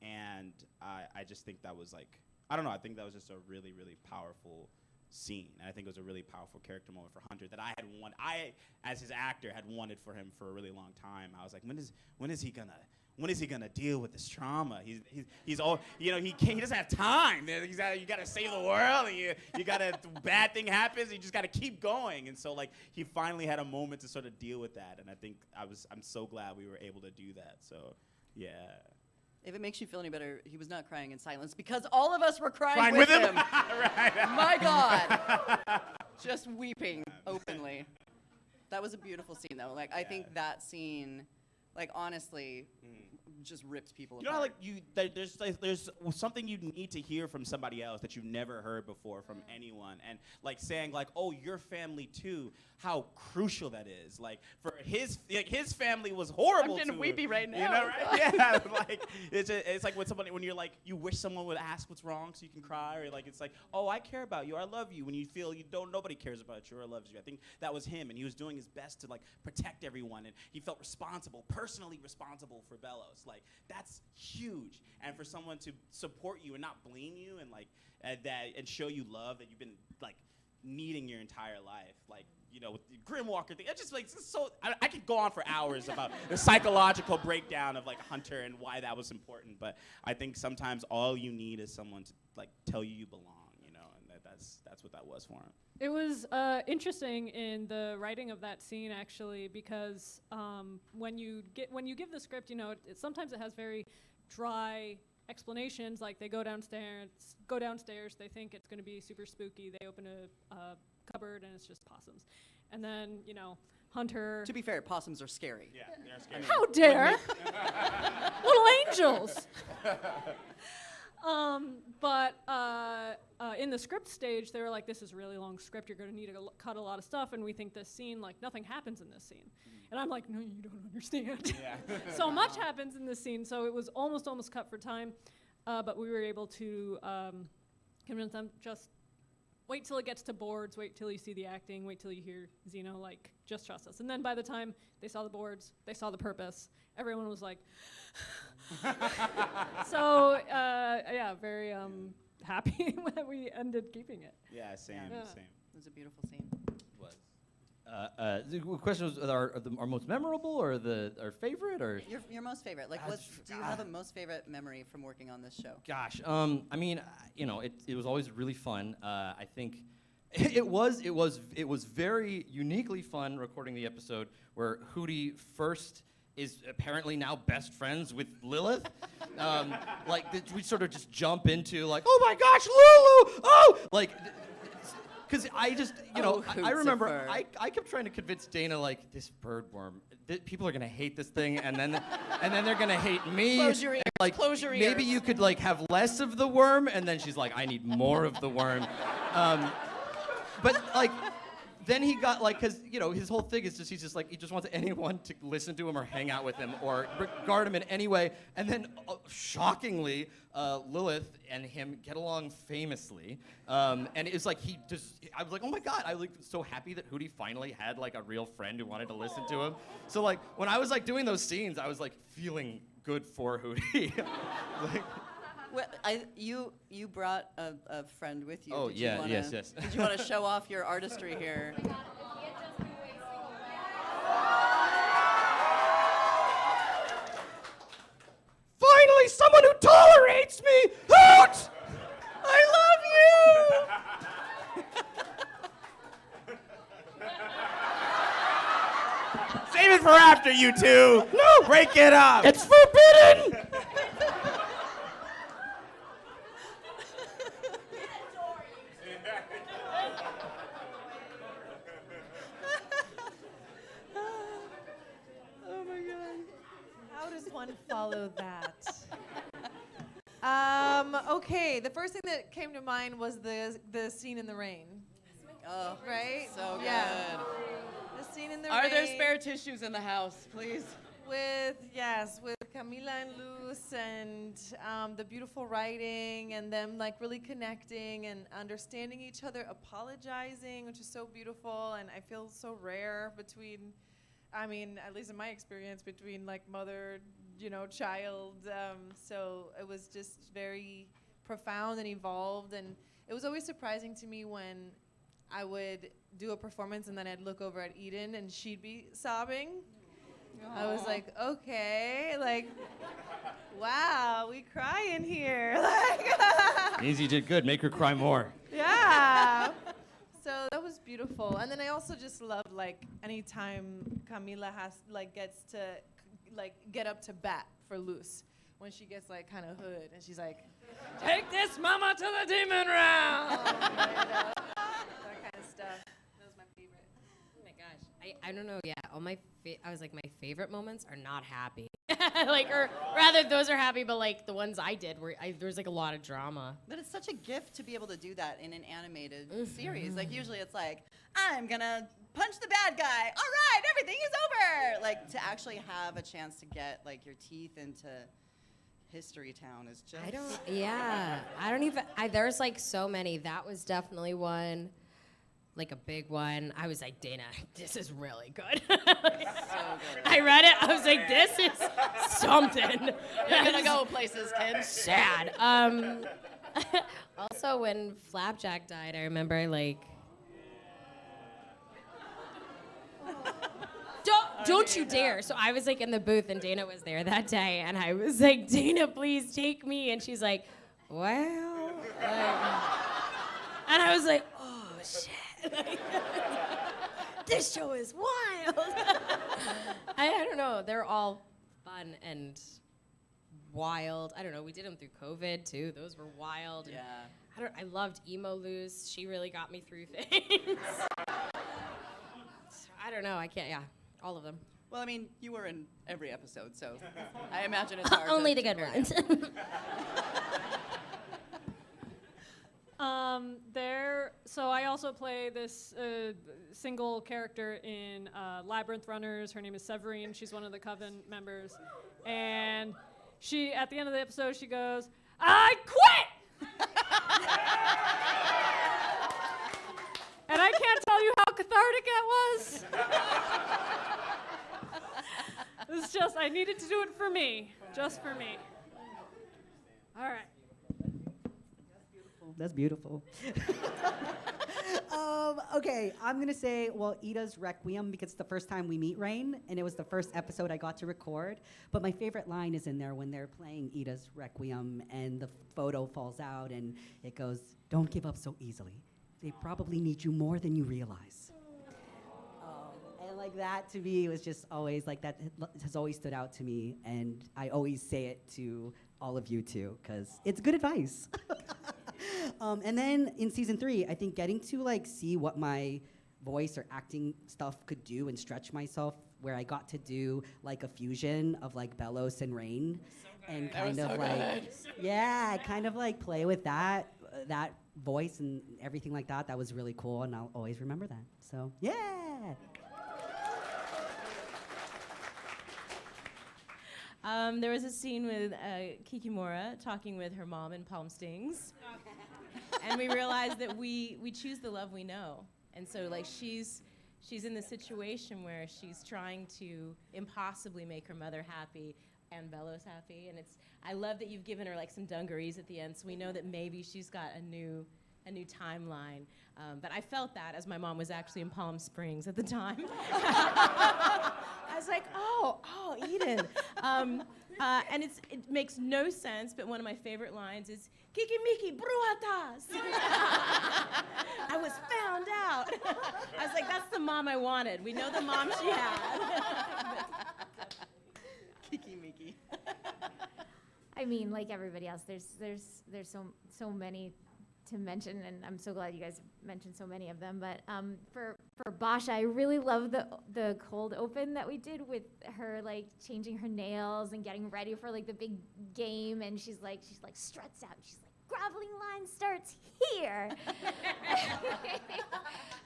And I just think that was like, I don't know, I think that was just a really, really powerful scene. And I think it was a really powerful character moment for Hunter that I, as his actor, had wanted for him for a really long time. I was like, when is he gonna deal with this trauma? He's all, you know, he doesn't have time. You gotta save the world, and you gotta, bad thing happens, you just gotta keep going. And so like, he finally had a moment to sort of deal with that. And I think I'm so glad we were able to do that. So, yeah. If it makes you feel any better, he was not crying in silence because all of us were crying with him. Right. My God. Just weeping openly. That was a beautiful scene, though. Like, I think that scene, like, honestly, just ripped people You know, apart. how, there's something you need to hear from somebody else that you've never heard before from anyone, and like saying like, oh, your family too. How crucial that is. Like for his family was horrible. I'm getting to weepy him, right now. You know, right? Yeah. Like it's like when you're like you wish someone would ask what's wrong so you can cry, or like it's like, oh, I care about you, I love you. When you feel nobody cares about you or loves you. I think that was him, and he was doing his best to like protect everyone, and he felt personally responsible for Bellows. Like that's huge, and for someone to support you and not blame you and like and show you love that you've been like needing your entire life, like with the Grimwalker thing. It's just like so. I could go on for hours about the psychological breakdown of like Hunter and why that was important. But I think sometimes all you need is someone to like tell you belong, and that's what that was for him. It was interesting in the writing of that scene, actually, because when you give the script, sometimes it has very dry explanations. Like they go downstairs, they think it's going to be super spooky. They open a cupboard and it's just possums, and then Hunter. To be fair, possums are scary. Yeah, they're scary. How dare! Little angels. But in the script stage, they were like, this is a really long script. You're going to need to cut a lot of stuff. And we think this scene, like, nothing happens in this scene. And I'm like, no, you don't understand. Yeah. So much happens in this scene. So it was almost cut for time. But we were able to convince them, just wait till it gets to boards. Wait till you see the acting. Wait till you hear Zeno. Like, just trust us. And then by the time they saw the boards, they saw the purpose, everyone was like... So yeah, very happy when we ended keeping it. Yeah, same. It was a beautiful scene. The question was, are our most memorable or our favorite or? Your most favorite. Like, do you have a most favorite memory from working on this show? Gosh, I mean, it was always really fun. I think it was very uniquely fun recording the episode where Hooty first is apparently now best friends with Lilith. We sort of just jump into like, oh my gosh, Lulu! Oh! Like, because I just, I remember I kept trying to convince Dana, like, this birdworm, people are gonna hate this thing, and then they're gonna hate me. Close your ears. Like, Close your ears. Maybe you could like have less of the worm, and then she's like, I need more of the worm. But like, then he got like, because his whole thing is just he just wants anyone to listen to him or hang out with him or regard him in any way. And then shockingly, Lilith and him get along famously. And it's like I was like, oh my God, I was so happy that Hooty finally had like a real friend who wanted to listen to him. So like when I was like doing those scenes, I was like feeling good for Hooty. Well, you brought a friend with you. Oh, Did yeah, you wanna, yes. Did you want to show off your artistry here? Finally, someone who tolerates me! Hoot! I love you! Save it for after, you two. No, break it up. It's forbidden! How does one follow that? Okay, the first thing that came to mind was the scene in the rain. Oh, right? So good. Yeah. The scene in the rain. Are there spare tissues in the house, please? With Camilla and Luz and the beautiful writing and them like really connecting and understanding each other, apologizing, which is so beautiful, and I feel so rare between, I mean, at least in my experience, between like mother, child. So it was just very profound and evolved, and it was always surprising to me when I would do a performance and then I'd look over at Eden and she'd be sobbing. Aww. I was like, okay, like, wow, we cry in here. Easy did good. Make her cry more. Yeah. So that was beautiful. And then I also just love like anytime Camilla gets to get up to bat for Luz, when she gets like kind of hood and she's like, take this mama to the demon round. That kind of stuff. That was my favorite. Oh my gosh, I don't know. Yeah, all my I was like, my favorite moments are not happy. Like, or rather, those are happy, but like the ones I did, there was like a lot of drama. But it's such a gift to be able to do that in an animated series. Like usually it's like, I'm gonna punch the bad guy. All right, everything is over. Like to actually have a chance to get like your teeth into History Town is just. There's like so many. That was definitely one. Like a big one. I was like, Dana, this is really good. So good. I read it. I was like, this is something. You're gonna go places, kids. Sad. Also, when Flapjack died, I remember like. Don't you dare. So I was like in the booth and Dana was there that day and I was like, Dana, please take me. And she's like, well. And I was like, oh shit. This show is wild. I don't know. They're all fun and wild. I don't know. We did them through COVID too. Those were wild. Yeah. I loved Emo Luz. She really got me through things. I don't know. I can't. Yeah, all of them. Well, I mean, you were in every episode, so I imagine it's hard. Only the good ones. So I also play this single character in Labyrinth Runners. Her name is Severine. She's one of the Coven members. And she, at the end of the episode, she goes, I quit! And I can't tell you how cathartic that was. It's just, I needed to do it for me. Just for me. All right. That's beautiful. Okay, I'm gonna say, well, Ida's Requiem, because it's the first time we meet Raine, and it was the first episode I got to record. But my favorite line is in there when they're playing Ida's Requiem, and the photo falls out, and it goes, "Don't give up so easily. They probably need you more than you realize." And like that to me was just always like that has always stood out to me, and I always say it to all of you too, because it's good advice. And then in season 3, I think getting to like see what my voice or acting stuff could do and stretch myself, where I got to do like a fusion of like Bellows and Raine, and kind of kind of like play with that voice and everything like that. That was really cool, and I'll always remember that. So yeah. There was a scene with Kikimora talking with her mom in Palm Stings. And we realized that we choose the love we know. And so like she's in the situation where she's trying to impossibly make her mother happy and Bellows happy. And I love that you've given her like some dungarees at the end, so we know that maybe she's got a new timeline. But I felt that as my mom was actually in Palm Springs at the time. I was like, oh, Eden. And it makes no sense, but one of my favorite lines is, Kikimiki brujatas. I was found out. I was like, that's the mom I wanted. We know the mom she had. Kikimiki. I mean, like everybody else, there's so many to mention, and I'm so glad you guys mentioned so many of them. But for Boscha, I really love the cold open that we did with her, like changing her nails and getting ready for like the big game, and she's like struts out. She's like, graveling line starts here.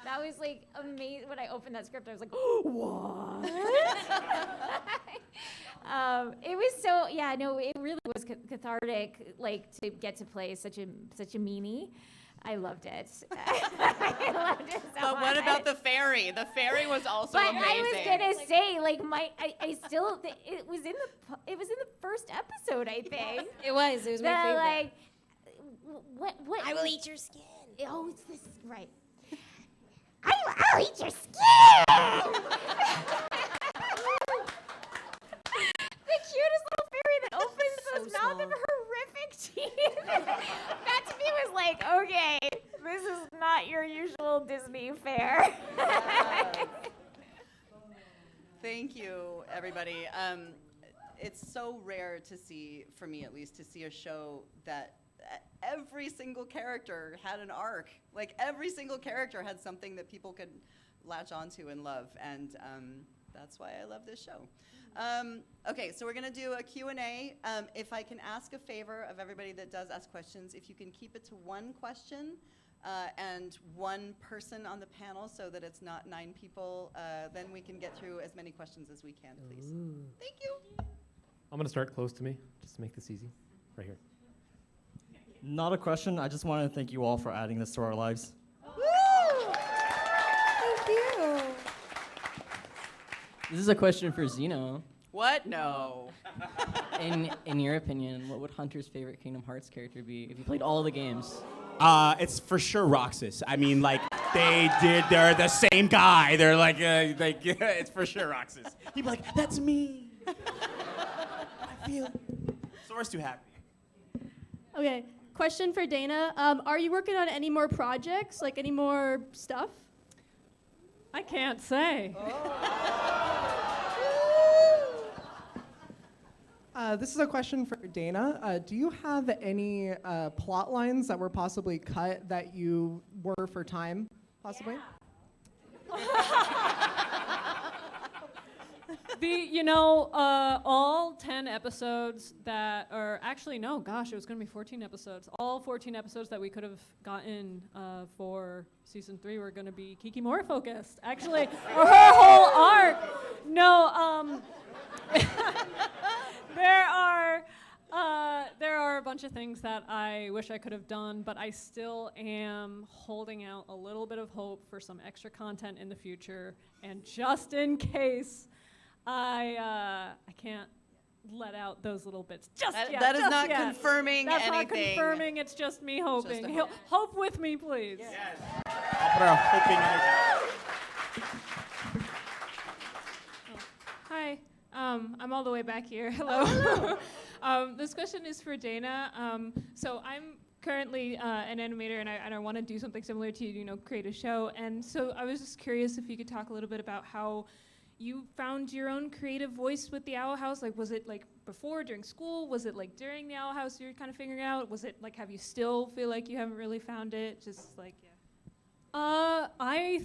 That was like amazing. When I opened that script, I was like, what? It was so, it really was cathartic, like to get to play such a meanie. I loved it. I loved it so But much. what about the fairy? The fairy was also amazing. I was gonna say, like, I still it was in the first episode, I think. It was my favorite. Like, what? I will eat your skin. Oh, it's this, right. I'll eat your skin! The cutest little fairy that opens those mouth of horrific teeth. That to me was like, okay, this is not your usual Disney fare. Thank you, everybody. It's so rare to see, for me at least, to see a show that every single character had an arc. Like every single character had something that people could latch onto and love. And That's why I love this show. Okay, so we're gonna do a Q&A. If I can ask a favor of everybody that does ask questions, if you can keep it to one question and one person on the panel so that it's not 9 people, then we can get through as many questions as we can, please. Thank you. I'm gonna start close to me, just to make this easy. Right here. Not a question. I just want to thank you all for adding this to our lives. Thank you. This is a question for Zeno. What? No. In your opinion, what would Hunter's favorite Kingdom Hearts character be if he played all the games? It's for sure Roxas. I mean, like, they're the same guy. They're like, it's for sure Roxas. He'd be like, that's me. I feel it. Sora's too happy. Okay, question for Dana. Are you working on any more projects, like any more stuff? I can't say. This is a question for Dana. Do you have any plot lines that were possibly cut that you were for time, possibly? All 10 episodes that are actually, no, gosh, it was going to be 14 episodes. All 14 episodes that we could have gotten for season 3 were going to be Kikimora focused, actually, or her whole arc. No, there are a bunch of things that I wish I could have done, but I still am holding out a little bit of hope for some extra content in the future, and just in case, I can't let out those little bits just yet. That is just not yet. confirming That's anything. not confirming. It's just me hoping. Just a hope. Hope with me, please. Yes. I'll put our hoping energy. Hi, I'm all the way back here. Hello. This question is for Dana. So I'm currently an animator, and I want to do something similar to create a show. And so I was just curious if you could talk a little bit about how you found your own creative voice with the Owl House. Like, was it like before, during school? Was it like during the Owl House you're kind of figuring out? Was it like, have you still feel like you haven't really found it? Just like, yeah. I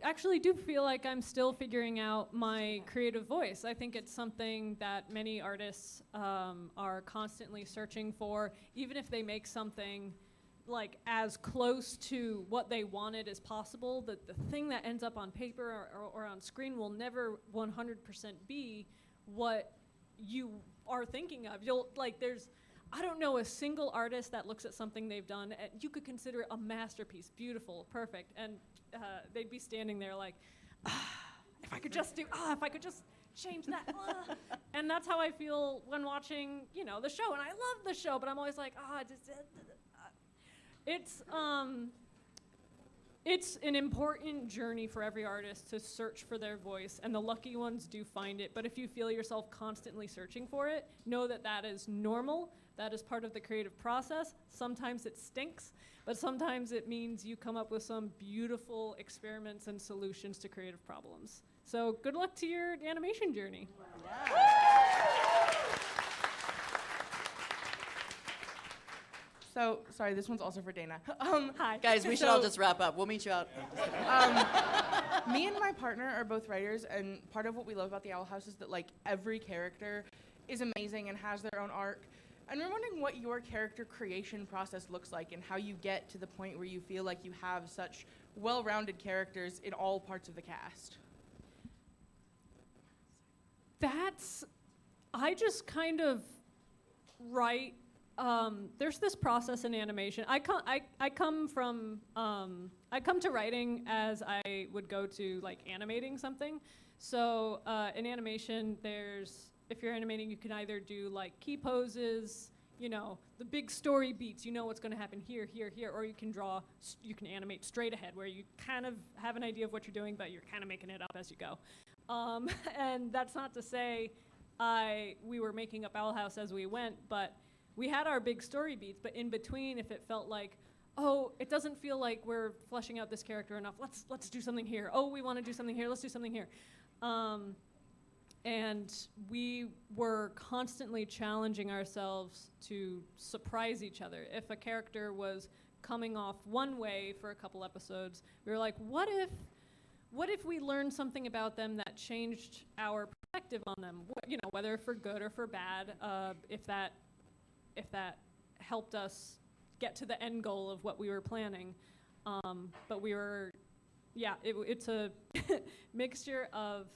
actually do feel like I'm still figuring out my creative voice. I think it's something that many artists are constantly searching for, even if they make something like as close to what they wanted as possible. The thing that ends up on paper or on screen will never 100% be what you are thinking of. I don't know a single artist that looks at something they've done and you could consider it a masterpiece, beautiful, perfect, and they'd be standing there like, if I could just change that. And that's how I feel when watching, the show. And I love the show, but I'm always like, it's an important journey for every artist to search for their voice, and the lucky ones do find it. But if you feel yourself constantly searching for it, know that that is normal. That is part of the creative process. Sometimes it stinks, but sometimes it means you come up with some beautiful experiments and solutions to creative problems. So good luck to your animation journey. So, sorry, this one's also for Dana. Hi. Guys, we should all just wrap up. We'll meet you out. Me and my partner are both writers, and part of what we love about the Owl House is that every character is amazing and has their own arc. And we're wondering what your character creation process looks like and how you get to the point where you feel like you have such well-rounded characters in all parts of the cast. I just kind of write. There's this process in animation. I come to writing as I would go to animating something. So in animation, if you're animating, you can either do key poses, the big story beats, what's going to happen here, here, here, or you can animate straight ahead where you kind of have an idea of what you're doing, but you're kind of making it up as you go. And that's not to say we were making up Owl House as we went, but we had our big story beats, but in between, if it felt like, oh, it doesn't feel like we're fleshing out this character enough, let's do something here. Oh, we want to do something here, let's do something here. And we were constantly challenging ourselves to surprise each other. If a character was coming off one way for a couple episodes, we were like, what what if we learned something about them that changed our perspective on them? Whether for good or for bad, if that helped us get to the end goal of what we were planning. But it's a mixture of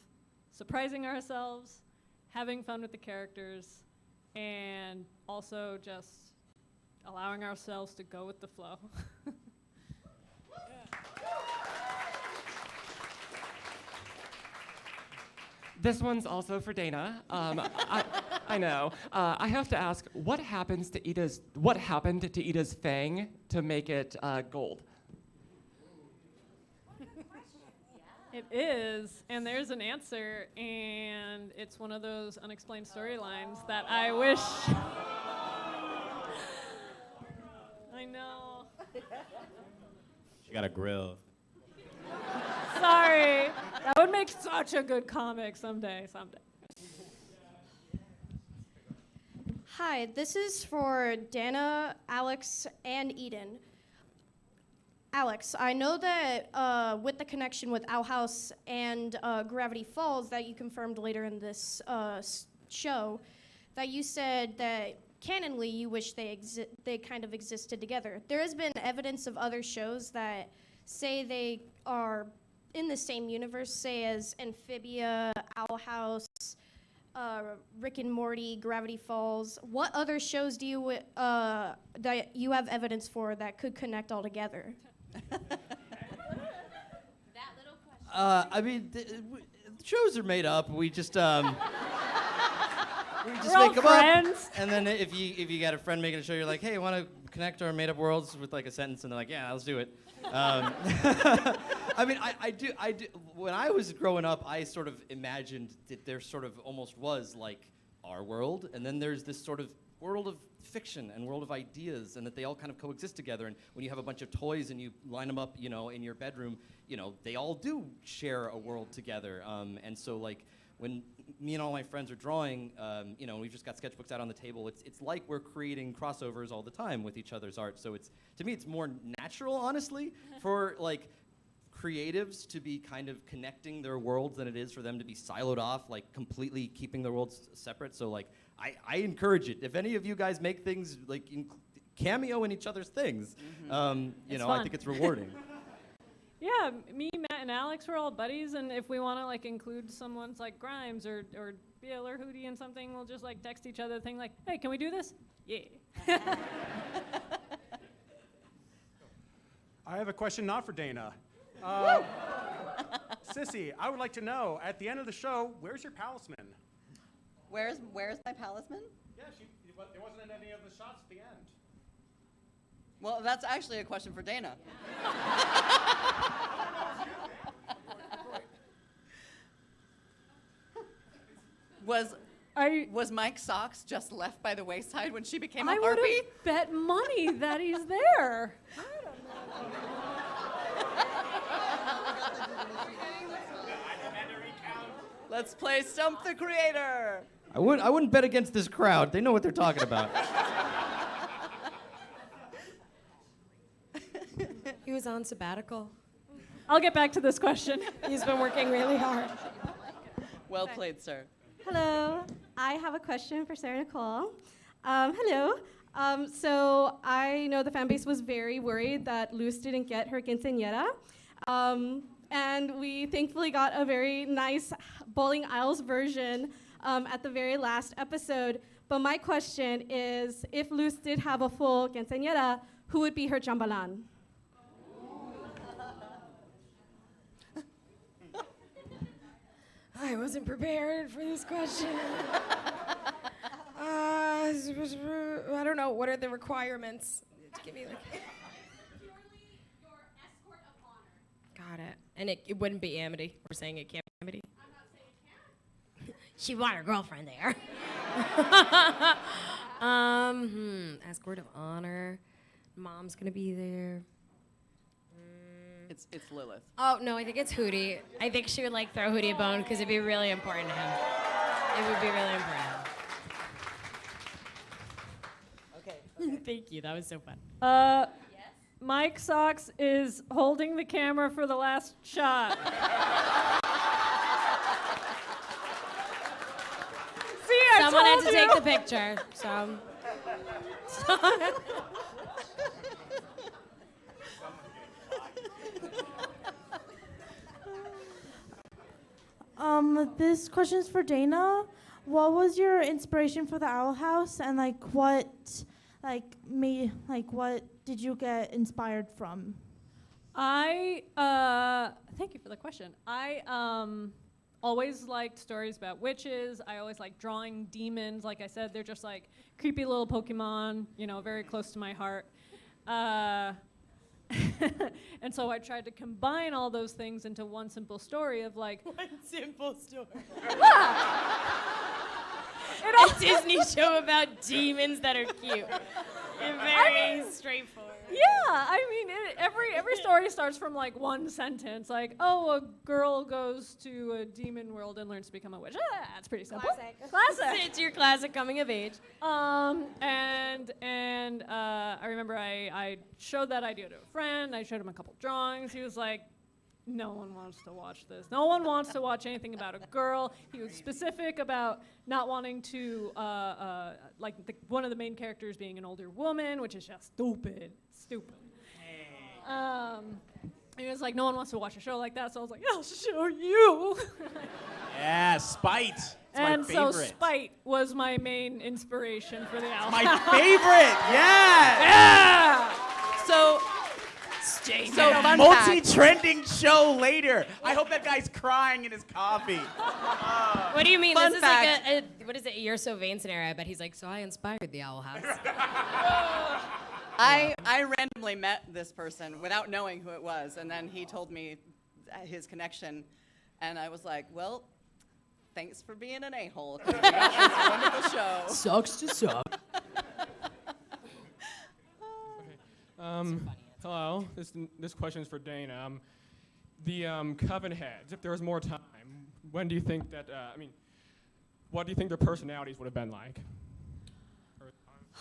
surprising ourselves, having fun with the characters, and also just allowing ourselves to go with the flow. This one's also for Dana. I know. I have to ask, what happened to Ida's fang to make it gold? It is, and there's an answer, and it's one of those unexplained storylines that I wish. I know. She got a grill. Sorry. That would make such a good comic someday. Hi, this is for Dana, Alex, and Eden. Alex, I know that with the connection with Owl House and Gravity Falls that you confirmed later in this show, that you said that canonly you wish they kind of existed together. There has been evidence of other shows that say they are in the same universe, say as Amphibia, Owl House, Rick and Morty, Gravity Falls. What other shows do you that you have evidence for that could connect all together? Shows are made up. We just make them friends. up. And then if you got a friend making a show, you're like, hey, want to connect our made-up worlds with like a sentence, and they're like, yeah, let's do it. I do. When I was growing up, I sort of imagined that there sort of almost was like our world, and then there's this sort of world of fiction and world of ideas, and that they all kind of coexist together. And when you have a bunch of toys and you line them up, in your bedroom, they all do share a world together. And so like when me and all my friends are drawing, we've just got sketchbooks out on the table. It's like we're creating crossovers all the time with each other's art. So to me, it's more natural, honestly, for like creatives to be kind of connecting their worlds than it is for them to be siloed off, like completely keeping their worlds separate. So like I encourage it. If any of you guys make things like cameo in each other's things, I think it's rewarding. Yeah, me, Matt, and Alex, we're all buddies, and if we want to like include someone's like Grimes or Bill or Hooty in something, we'll just like text each other a thing like, hey, can we do this? Yeah. I have a question not for Dana. Cissy, I would like to know, at the end of the show, where's your palisman? Where's my palisman? Yeah, there wasn't in any of the shots at the end. Well, that's actually a question for Dana. Was Mike's socks just left by the wayside when she became a I Harpy? would have bet money that he's there. Let's play Stump the Creator. I wouldn't bet against this crowd. They know what they're talking about. He was on sabbatical. I'll get back to this question. He's been working really hard. Well played, sir. Hello, I have a question for Sarah-Nicole. Hello. So I know the fan base was very worried that Luz didn't get her quinceañera. And we thankfully got a very nice Bowling Isles version at the very last episode. But my question is, if Luz did have a full quinceañera, who would be her chambalan? I wasn't prepared for this question. I don't know. What are the requirements? Give me like. Got it. And it wouldn't be Amity. We're saying it can't be Amity. I'm not saying it can. She want her girlfriend there. Escort of honor. Mom's gonna be there. It's Lilith. Oh no, I think it's Hooty. I think she would like throw Hooty a bone because it'd be really important to him. It would be really important to him. Okay. Thank you. That was so fun. Mike Socks is holding the camera for the last shot. See, I Someone had told to you. take the picture. So. This question is for Dana. What was your inspiration for the Owl House, and what did you get inspired from? Thank you for the question. I always liked stories about witches. I always liked drawing demons. Like I said, they're just like creepy little Pokemon, very close to my heart. And so I tried to combine all those things into one simple story of one simple story. A Disney show about demons that are cute and very straightforward. Yeah, every story starts from one sentence, a girl goes to a demon world and learns to become a witch. That's pretty simple. Classic. It's your classic coming of age. And I remember I showed that idea to a friend. I showed him a couple drawings. He was like, no one wants to watch this. No one wants to watch anything about a girl. He was specific about not wanting to, one of the main characters being an older woman, which is just stupid. And he was like, no one wants to watch a show like that, so I was like, I'll show you. Yeah, Spite. It's and my favorite. so Spite was my main inspiration for the album. My favorite, yes! Yeah! So fun multi-trending show later. I hope that guy's crying in his coffee. What do you mean? Fun This fact. is what is it? You're so vain scenario. I bet he's like, so I inspired the Owl House. I randomly met this person without knowing who it was, and then he told me his connection, and I was like, well, thanks for being an a-hole. 'Cause we got this wonderful show. Sucks to suck. Hello. This question is for Dana. The Coven heads. If there was more time, when do you think that? What do you think their personalities would have been like?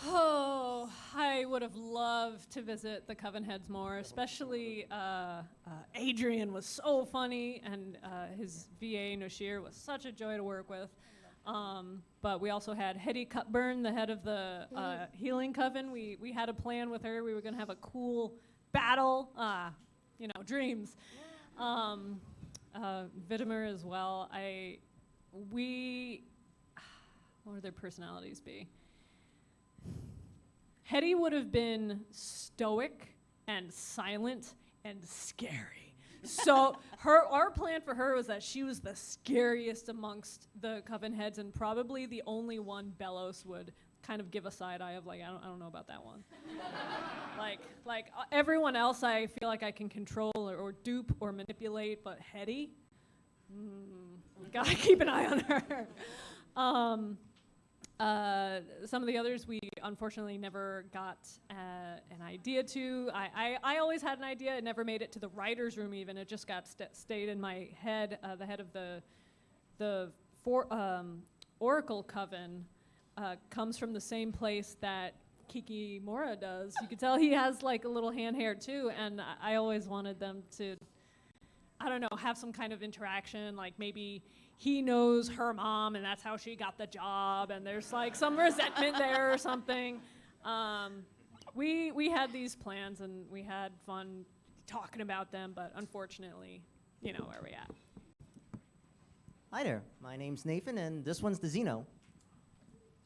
Oh, I would have loved to visit the Coven heads more, especially Adrian was so funny, and his VA, Noshir, was such a joy to work with. But we also had Hetty Cutburn, the head of the Healing Coven. We had a plan with her. We were going to have a cool battle, dreams. Vitimer as well. What would their personalities be? Hetty would have been stoic and silent and scary. So our plan for her was that she was the scariest amongst the Coven heads, and probably the only one Bellos would kind of give a side eye of I don't know about that one. Everyone else I feel like I can control or dupe or manipulate, but Hetty, gotta keep an eye on her. Some of the others we unfortunately never got an idea to. I always had an idea. It never made it to the writer's room even. It just got stayed in my head. The head of the Oracle Coven comes from the same place that Kikimora does. You could tell he has a little hand hair too, and I always wanted them to, have some kind of interaction, maybe he knows her mom and that's how she got the job, and there's some resentment there or something. We had these plans and we had fun talking about them, but unfortunately, where we at. Hi there, my name's Nathan and this one's the Zeno.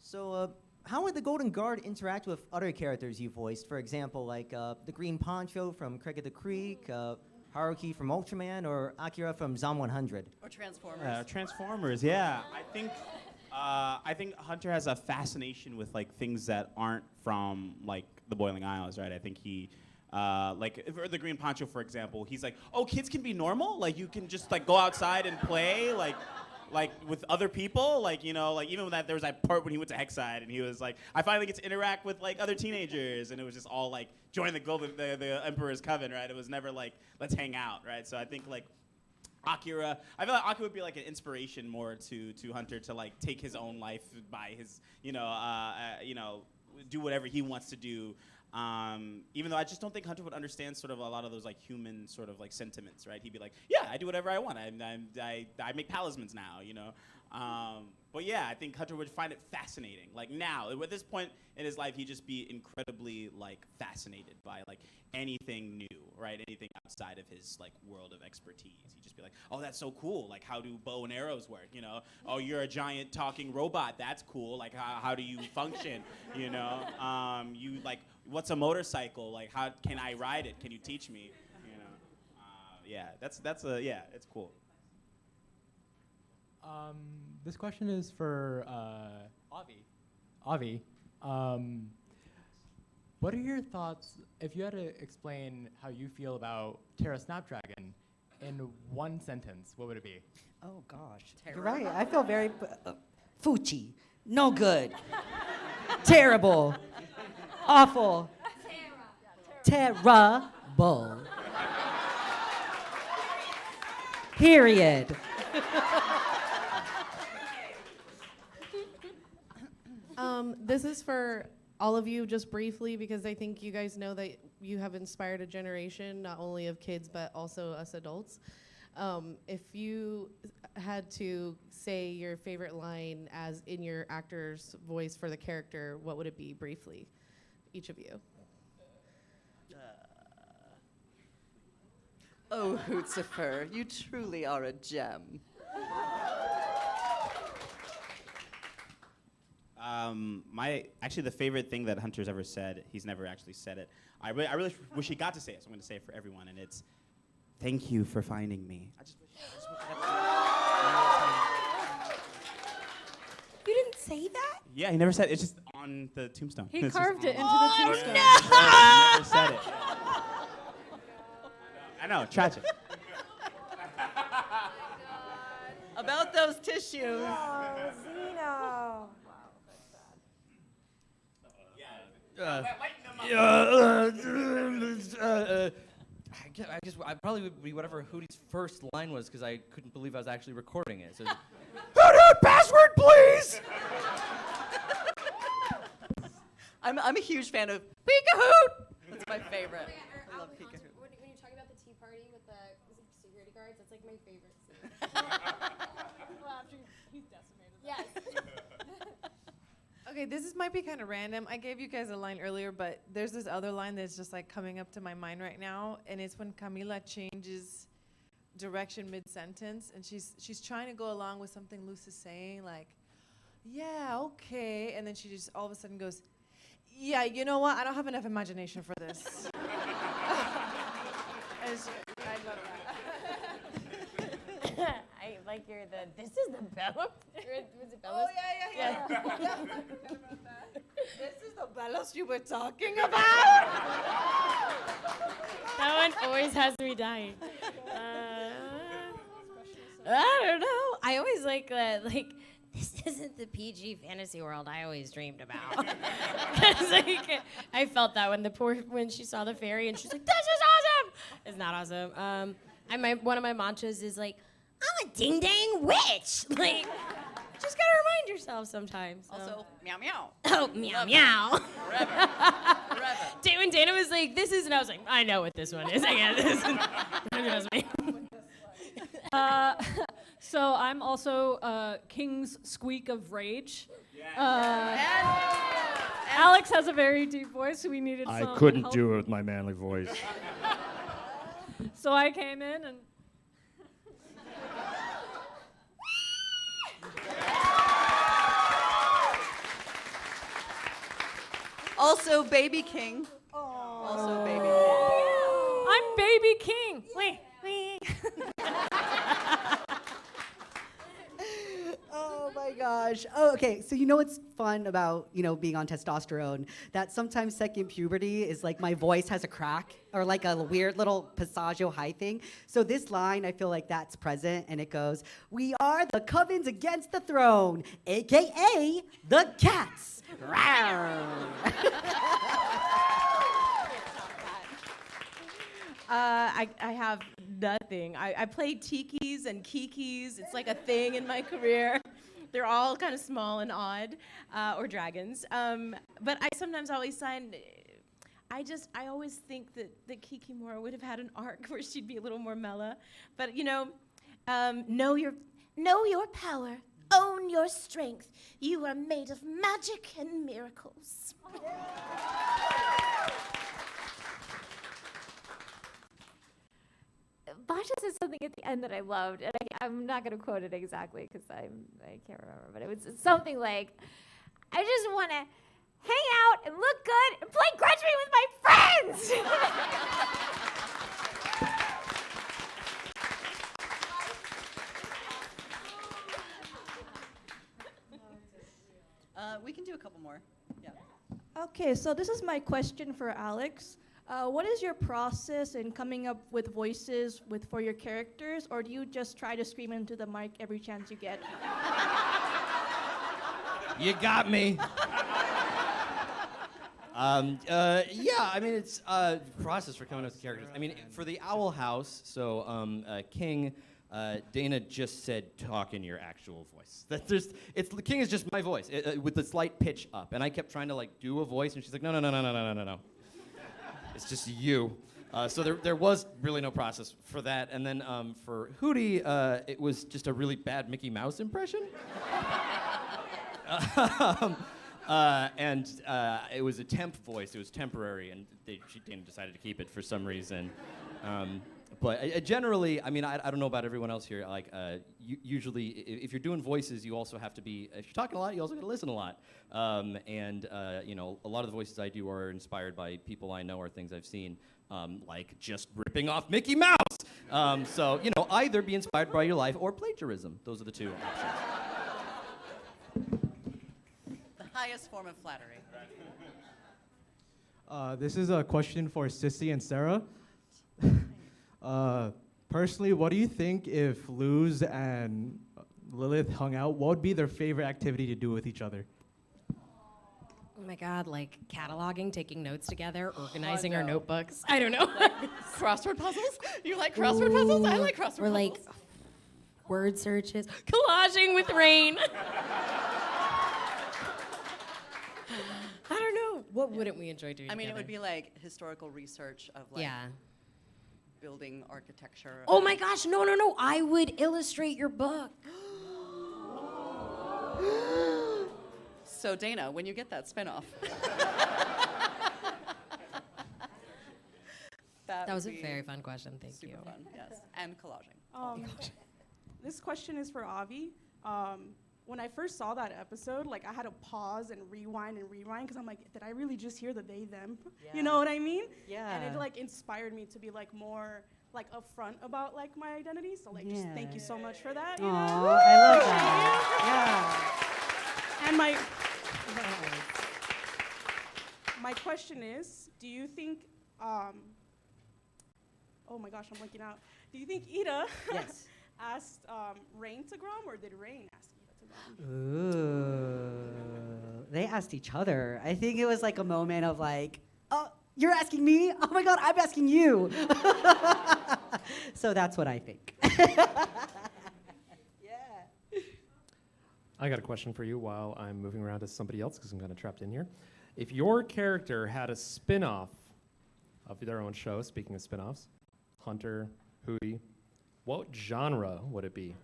So how would the Golden Guard interact with other characters you voiced? For example, the Green Poncho from Cricket the Creek, Haruki from Ultraman, or Akira from Zom 100? Or Transformers. Transformers, yeah. I think Hunter has a fascination with things that aren't from the Boiling Isles, right? I think he, for the Green Poncho, for example, he's like, oh, kids can be normal? You can just go outside and play, with other people, even when there was that part when he went to Hexside and he was like, I finally get to interact with other teenagers, and it was just all join the Emperor's Coven, right? It was never let's hang out, right? So I think Akira, I feel like Akira would be an inspiration more to Hunter to take his own life by his, do whatever he wants to do. Even though I just don't think Hunter would understand sort of a lot of those like human sort of like sentiments, right? He'd be like, yeah, I do whatever I want. I make talismans now, you know. But yeah, I think Hunter would find it fascinating. Like now, at this point in his life, he'd just be incredibly like fascinated by like anything new, right? Anything outside of his like world of expertise. He'd just be like, oh, that's so cool. Like, how do bow and arrows work? You know? Oh, you're a giant talking robot. That's cool. Like, how do you function? You know? You like, what's a motorcycle? Like, how can I ride it? Can you teach me? You know? Yeah, it's cool. This question is for Avi. What are your thoughts, if you had to explain how you feel about Terra Snapdragon in one sentence, what would it be? Oh gosh, you're right. I feel very Fuchi, no good, terrible, awful, terrible. Period. This is for all of you just briefly because I think you guys know that you have inspired a generation, not only of kids, but also us adults. If you had to say your favorite line as in your actor's voice for the character, what would it be briefly, each of you? Oh, Hootsifer, you truly are a gem. Actually, the favorite thing that Hunter's ever said, he's never actually said it. I really wish he got to say it, so I'm going to say it for everyone, and it's, thank you for finding me. You didn't say that? Yeah, he never said it. It's just on the tombstone. He It's carved just it into the tombstone. He never said it. I know, tragic. About those tissues. Oh, Zeno. I guess I probably would be whatever Hooty's first line was because I couldn't believe I was actually recording it. So, Hoot, password, please! I'm a huge fan of Peek-a-Hoot. That's my favorite. I love Peek-a-Hoot. When you're talking about the tea party with the security guards, that's like my favorite scene. Well, after he's decimated. Yes. Okay, this might be kind of random. I gave you guys a line earlier, but there's this other line that's just like coming up to my mind right now, and it's when Camilla changes direction mid-sentence, and she's trying to go along with something Luz is saying, like, yeah, okay, and then she just all of a sudden goes, yeah, you know what? I don't have enough imagination for this. I love that. I like this is the Bellows? Was it Bellows? Oh, yeah. This is the Bellows you were talking about? That one always has me dying. I don't know. I always like this isn't the PG fantasy world I always dreamed about. 'Cause, like, I felt that when she saw the fairy and she's like, this is awesome. It's not awesome. One of my mantras is like, I'm a ding dang witch. Like, just gotta remind yourself sometimes. So. Also, meow meow. Oh, meow meow. Forever. Forever. When Dana was like, this is, and I was like, I know what this one is. I get this. Trust me. So I'm also King's Squeak of Rage. Alex has a very deep voice, so we needed some I couldn't help. do it with my manly voice. So I came in and... Also, Baby King. Also, Baby King. I'm Baby King. Wait. Oh my gosh. Oh, okay. So you know what's fun about, being on testosterone? That sometimes second puberty is like my voice has a crack or like a weird little passaggio high thing. So this line, I feel like that's present and it goes, we are the covens against the throne, AKA the cats. I have nothing. I play tikis and kikis. It's like a thing in my career. They're all kind of small and odd, or dragons. But I sometimes always I always think that Kikimora would have had an arc where she'd be a little more Mela. But know your power. Own your strength. You are made of magic and miracles. Boscha said something at the end that I loved, and I'm not going to quote it exactly because I can't remember, but it was something like, I just want to hang out and look good and play Grudge Me with my friends! We can do a couple more. Yeah. Okay, so this is my question for Alex. What is your process in coming up with voices for your characters, or do you just try to scream into the mic every chance you get? You got me. Yeah, I mean, it's a process for coming up with characters. I mean, for the Owl House, so King, Dana just said, talk in your actual voice. The King is just my voice, with the slight pitch up. And I kept trying to, like, do a voice, and she's like, no. It's just you. So there was really no process for that. And then for Hooty, it was just a really bad Mickey Mouse impression. And it was a temp voice. It was temporary, and Dana decided to keep it for some reason. But generally, I mean, I don't know about everyone else here. Like, usually, if you're doing voices, you also have to be. If you're talking a lot, you also got to listen a lot. And a lot of the voices I do are inspired by people I know or things I've seen, like just ripping off Mickey Mouse. So either be inspired by your life or plagiarism. Those are the two options. The highest form of flattery. This is a question for Cissy and Sarah. Personally, what do you think if Luz and Lilith hung out? What would be their favorite activity to do with each other? Oh my God, like cataloging, taking notes together, organizing our notebooks. I don't know. Crossword puzzles? You like crossword puzzles? I like crossword puzzles. Or like word searches, collaging with Raine. I don't know. What wouldn't we enjoy doing I mean, together? it would be like historical research of like building architecture. Oh my gosh, no. I would illustrate your book. So Dana, when you get that spinoff. That was a very fun question, thank you. Super fun, yes. And collaging. This question is for Avi. When I first saw that episode, like I had to pause and rewind because I'm like, did I really just hear the they them? Yeah. You know what I mean? Yeah. And it like inspired me to be like more like upfront about like my identity. So like just thank you so much for that. You know? I love that. And my question is, do you think oh my gosh, I'm blanking out. Do you think Ida asked Raine to Grom, or did Raine ask Ida to Grom? Ooh. They asked each other. I think it was like a moment of like, oh, you're asking me? Oh my God, I'm asking you. So that's what I think. I got a question for you while I'm moving around to somebody else because I'm kind of trapped in here. If your character had a spin-off of their own show, speaking of spin-offs, Hunter, Hooty, what genre would it be?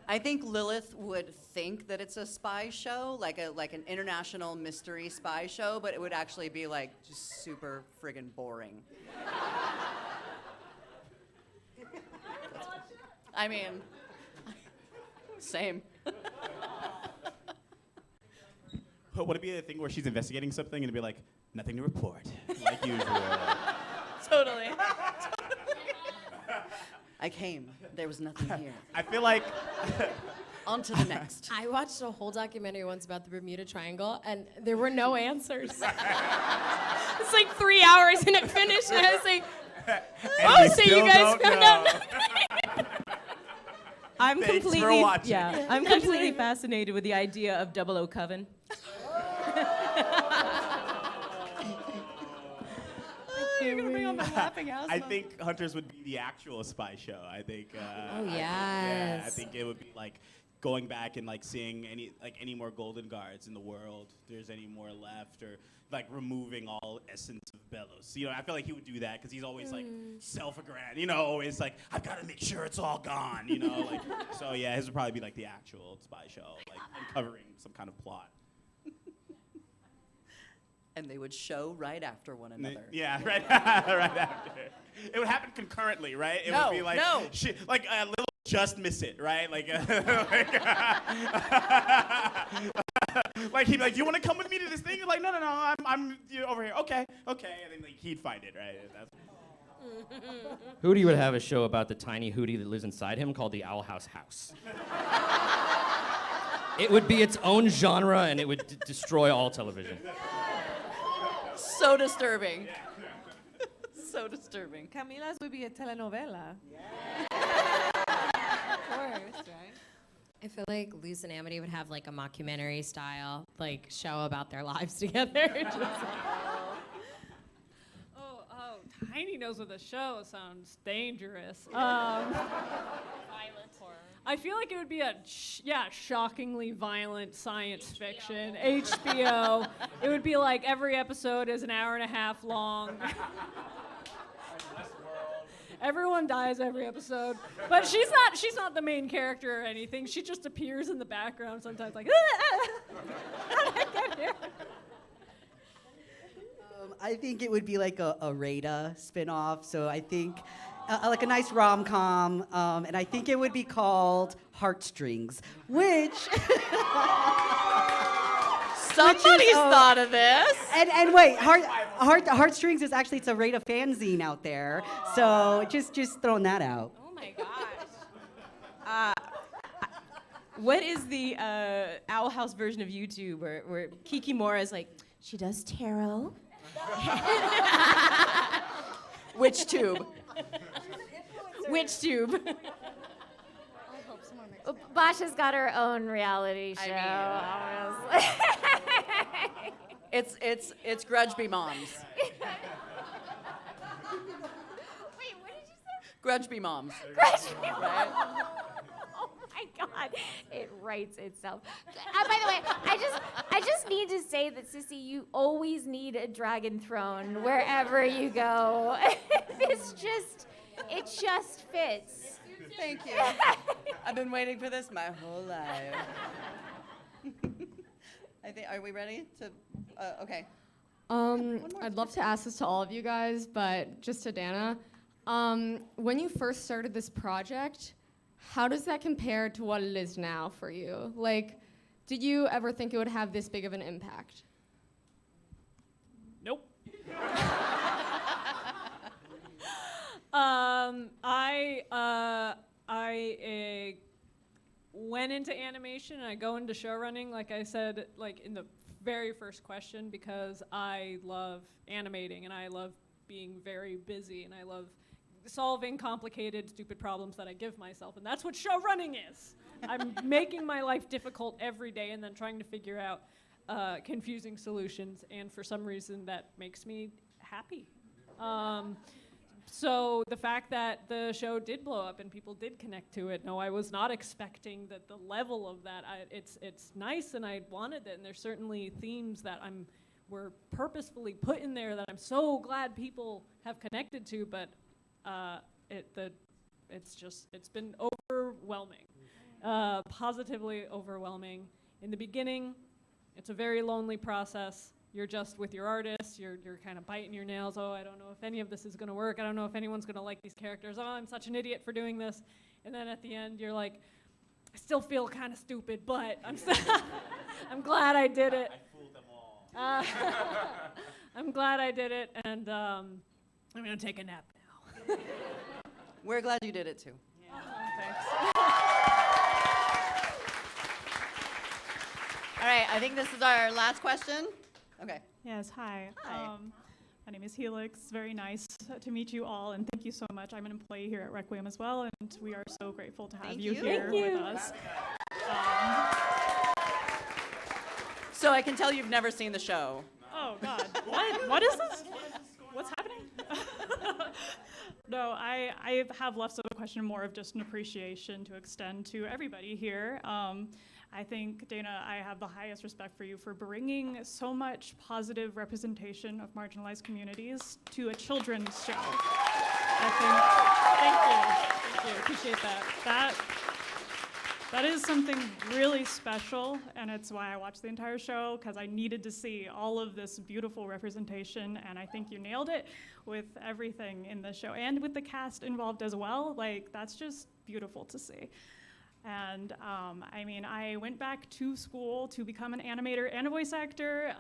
I think Lilith would think that it's a spy show, like an international mystery spy show, but it would actually be like just super friggin' boring. I mean, same. But would it be a thing where she's investigating something and it'd be like, nothing to report, like usual? Totally. I came. There was nothing here. I feel like... On to the next. I watched a whole documentary once about the Bermuda Triangle, and there were no answers. It's like 3 hours, and it finished, and I was like, oh, so you guys found out nothing. I'm Thanks for completely watching. I'm completely fascinated with the idea of 00 Coven. You're gonna bring on my laughing house. I think Hunters would be the actual spy show. I think. Oh, Yeah, I yes. think it would be like going back and like seeing any more golden guards in the world, if there's any more left, or like removing all essence of Belos. You know, I feel like he would do that because he's always like self-aggrandized, you know, always like, I've got to make sure it's all gone, you know, like. So yeah, his would probably be like the actual spy show, like uncovering some kind of plot. And they would show right after one another. Yeah, right, right after. It would happen concurrently, right? It would be like, like Lil just miss it, right? Like, like he'd be like, "Do you want to come with me to this thing?" You're like, "No, I'm over here." Okay, and then like he'd find it, right? Hooty would have a show about the tiny Hooty that lives inside him called the Owl House House. It would be its own genre, and it would destroy all television. So disturbing. So disturbing. Camilla's would be a telenovela. Of course, right? I feel like Luz and Amity would have like a mockumentary style like show about their lives together. Just like, Tiny Nose with a show sounds dangerous. violent horror. I feel like it would be a shockingly violent science fiction. HBO. It would be like every episode is an hour and a half long. Everyone dies every episode, but she's not the main character or anything. She just appears in the background sometimes, like. How did I get here? I think it would be like a Rada spinoff. So I think like a nice rom-com, and I think it would be called Heartstrings, which. Somebody's thought of this. And wait, Heartstrings is actually, it's a Rada fanzine out there. So just throwing that out. Oh my gosh. What is the Owl House version of YouTube where Kikimora is like, she does tarot? Which tube? Which tube? Boscha's got her own reality show. It's Grudge-Be Moms. Wait, what did you say? Grudge-Be Moms. Grudge-Be Right? Moms. Oh my God, it writes itself. By the way, I just need to say that, Cissy, you always need a dragon throne wherever you go. It just fits. Thank you. I've been waiting for this my whole life. Are we ready to? Okay. I'd love to ask this to all of you guys, but just to Dana. When you first started this project, how does that compare to what it is now for you? Like, did you ever think it would have this big of an impact? Nope. I went into animation and I go into show running, like I said, like in the very first question, because I love animating and I love being very busy and I love solving complicated, stupid problems that I give myself, and that's what show running is. I'm making my life difficult every day and then trying to figure out confusing solutions, and for some reason that makes me happy. So the fact that the show did blow up and people did connect to it, no, I was not expecting that the level of that. It's nice and I wanted it, and there's certainly themes that were purposefully put in there that I'm so glad people have connected to, but it's been overwhelming, positively overwhelming. In the beginning, it's a very lonely process. You're just with your artist, you're kind of biting your nails. Oh, I don't know if any of this is gonna work. I don't know if anyone's gonna like these characters. Oh, I'm such an idiot for doing this. And then at the end, you're like, I still feel kind of stupid, but I'm glad I did it. I fooled them all. I'm glad I did it, and I'm gonna take a nap now. We're glad you did it too. Yeah. Thanks. All right, I think this is our last question. Okay. Yes, hi. Hi. My name is Helix. Very nice to meet you all, and thank you so much. I'm an employee here at Requiem as well, and we are so grateful to have you here with us. So I can tell you've never seen the show. Oh, God. What is this? What's happening? No, I have lots of question more of just an appreciation to extend to everybody here. I think, Dana, I have the highest respect for you for bringing so much positive representation of marginalized communities to a children's show. Thank you, appreciate that. That is something really special, and it's why I watched the entire show, because I needed to see all of this beautiful representation, and I think you nailed it with everything in the show, and with the cast involved as well. Like, that's just beautiful to see. And I mean, I went back to school to become an animator and a voice actor.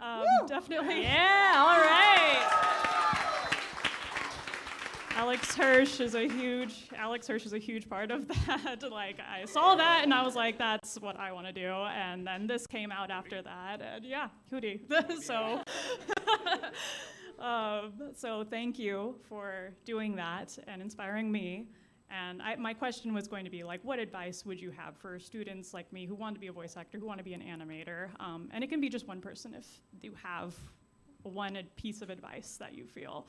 Definitely. Yeah, all right. Alex Hirsh is a huge part of that. Like, I saw that and I was like, that's what I want to do. And then this came out after that, and yeah, Hooty. So thank you for doing that and inspiring me. And my question was going to be, like, what advice would you have for students like me who want to be a voice actor, who want to be an animator? And it can be just one person if you have one piece of advice that you feel,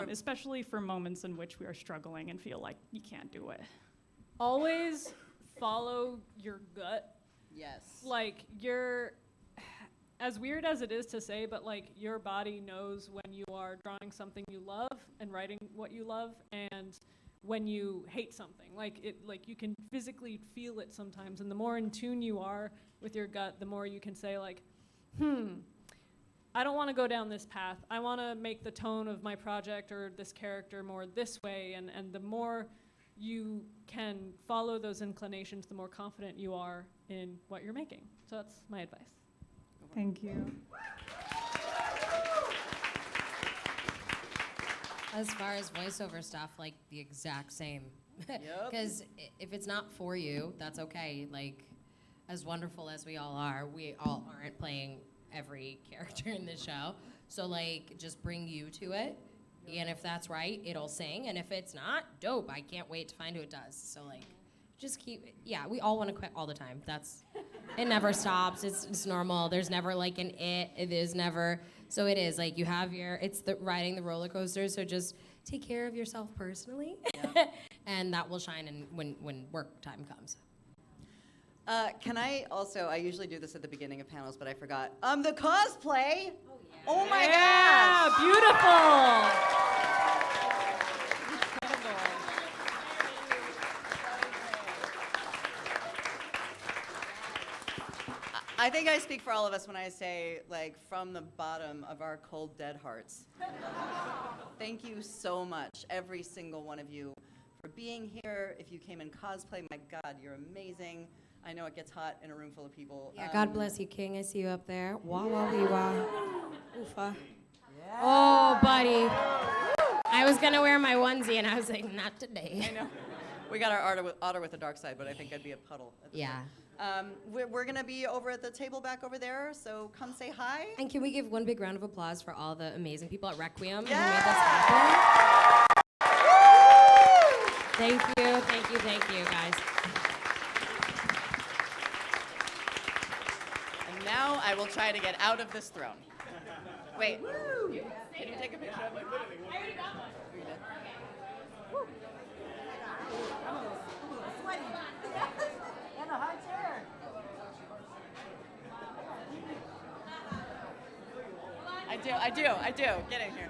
especially for moments in which we are struggling and feel like you can't do it. Always follow your gut. Yes. Like, as weird as it is to say, but like, your body knows when you are drawing something you love and writing what you love, and when you hate something. Like, you can physically feel it sometimes, and the more in tune you are with your gut, the more you can say, like, I don't want to go down this path. I want to make the tone of my project or this character more this way, and the more you can follow those inclinations, the more confident you are in what you're making. So that's my advice. Thank you. As far as voiceover stuff, like, the exact same. Because if it's not for you, that's okay. Like, as wonderful as we all are, we all aren't playing every character in the show. So, like, just bring you to it. And if that's right, it'll sing. And if it's not, dope. I can't wait to find who it does. So, like, just keep, we all want to quit all the time. It never stops. It's normal. There's never, like, an it. It is never. So it is, like, you have it's riding the roller coaster, so just take care of yourself personally, and that will shine when work time comes. Can I also, I usually do this at the beginning of panels, but I forgot. The cosplay. Oh my Yeah, gosh. beautiful. I think I speak for all of us when I say, like, from the bottom of our cold, dead hearts. Thank you so much, every single one of you, for being here. If you came in cosplay, my God, you're amazing. I know it gets hot in a room full of people. Yeah, God bless you, King. I see you up there. Wah, wah, wee, wah. Oofa. Yeah. Oh, buddy. I was going to wear my onesie, and I was like, not today. I know. We got our otter with a dark side, but I think I'd be a puddle. Yeah. We're going to be over at the table back over there, so come say hi. And can we give one big round of applause for all the amazing people at Requiem who Yeah. made this happen? Thank you, guys. And now I will try to get out of this throne. Wait. Can you take a picture of me? I already got one. You did? In a high chair. I do. Get in here.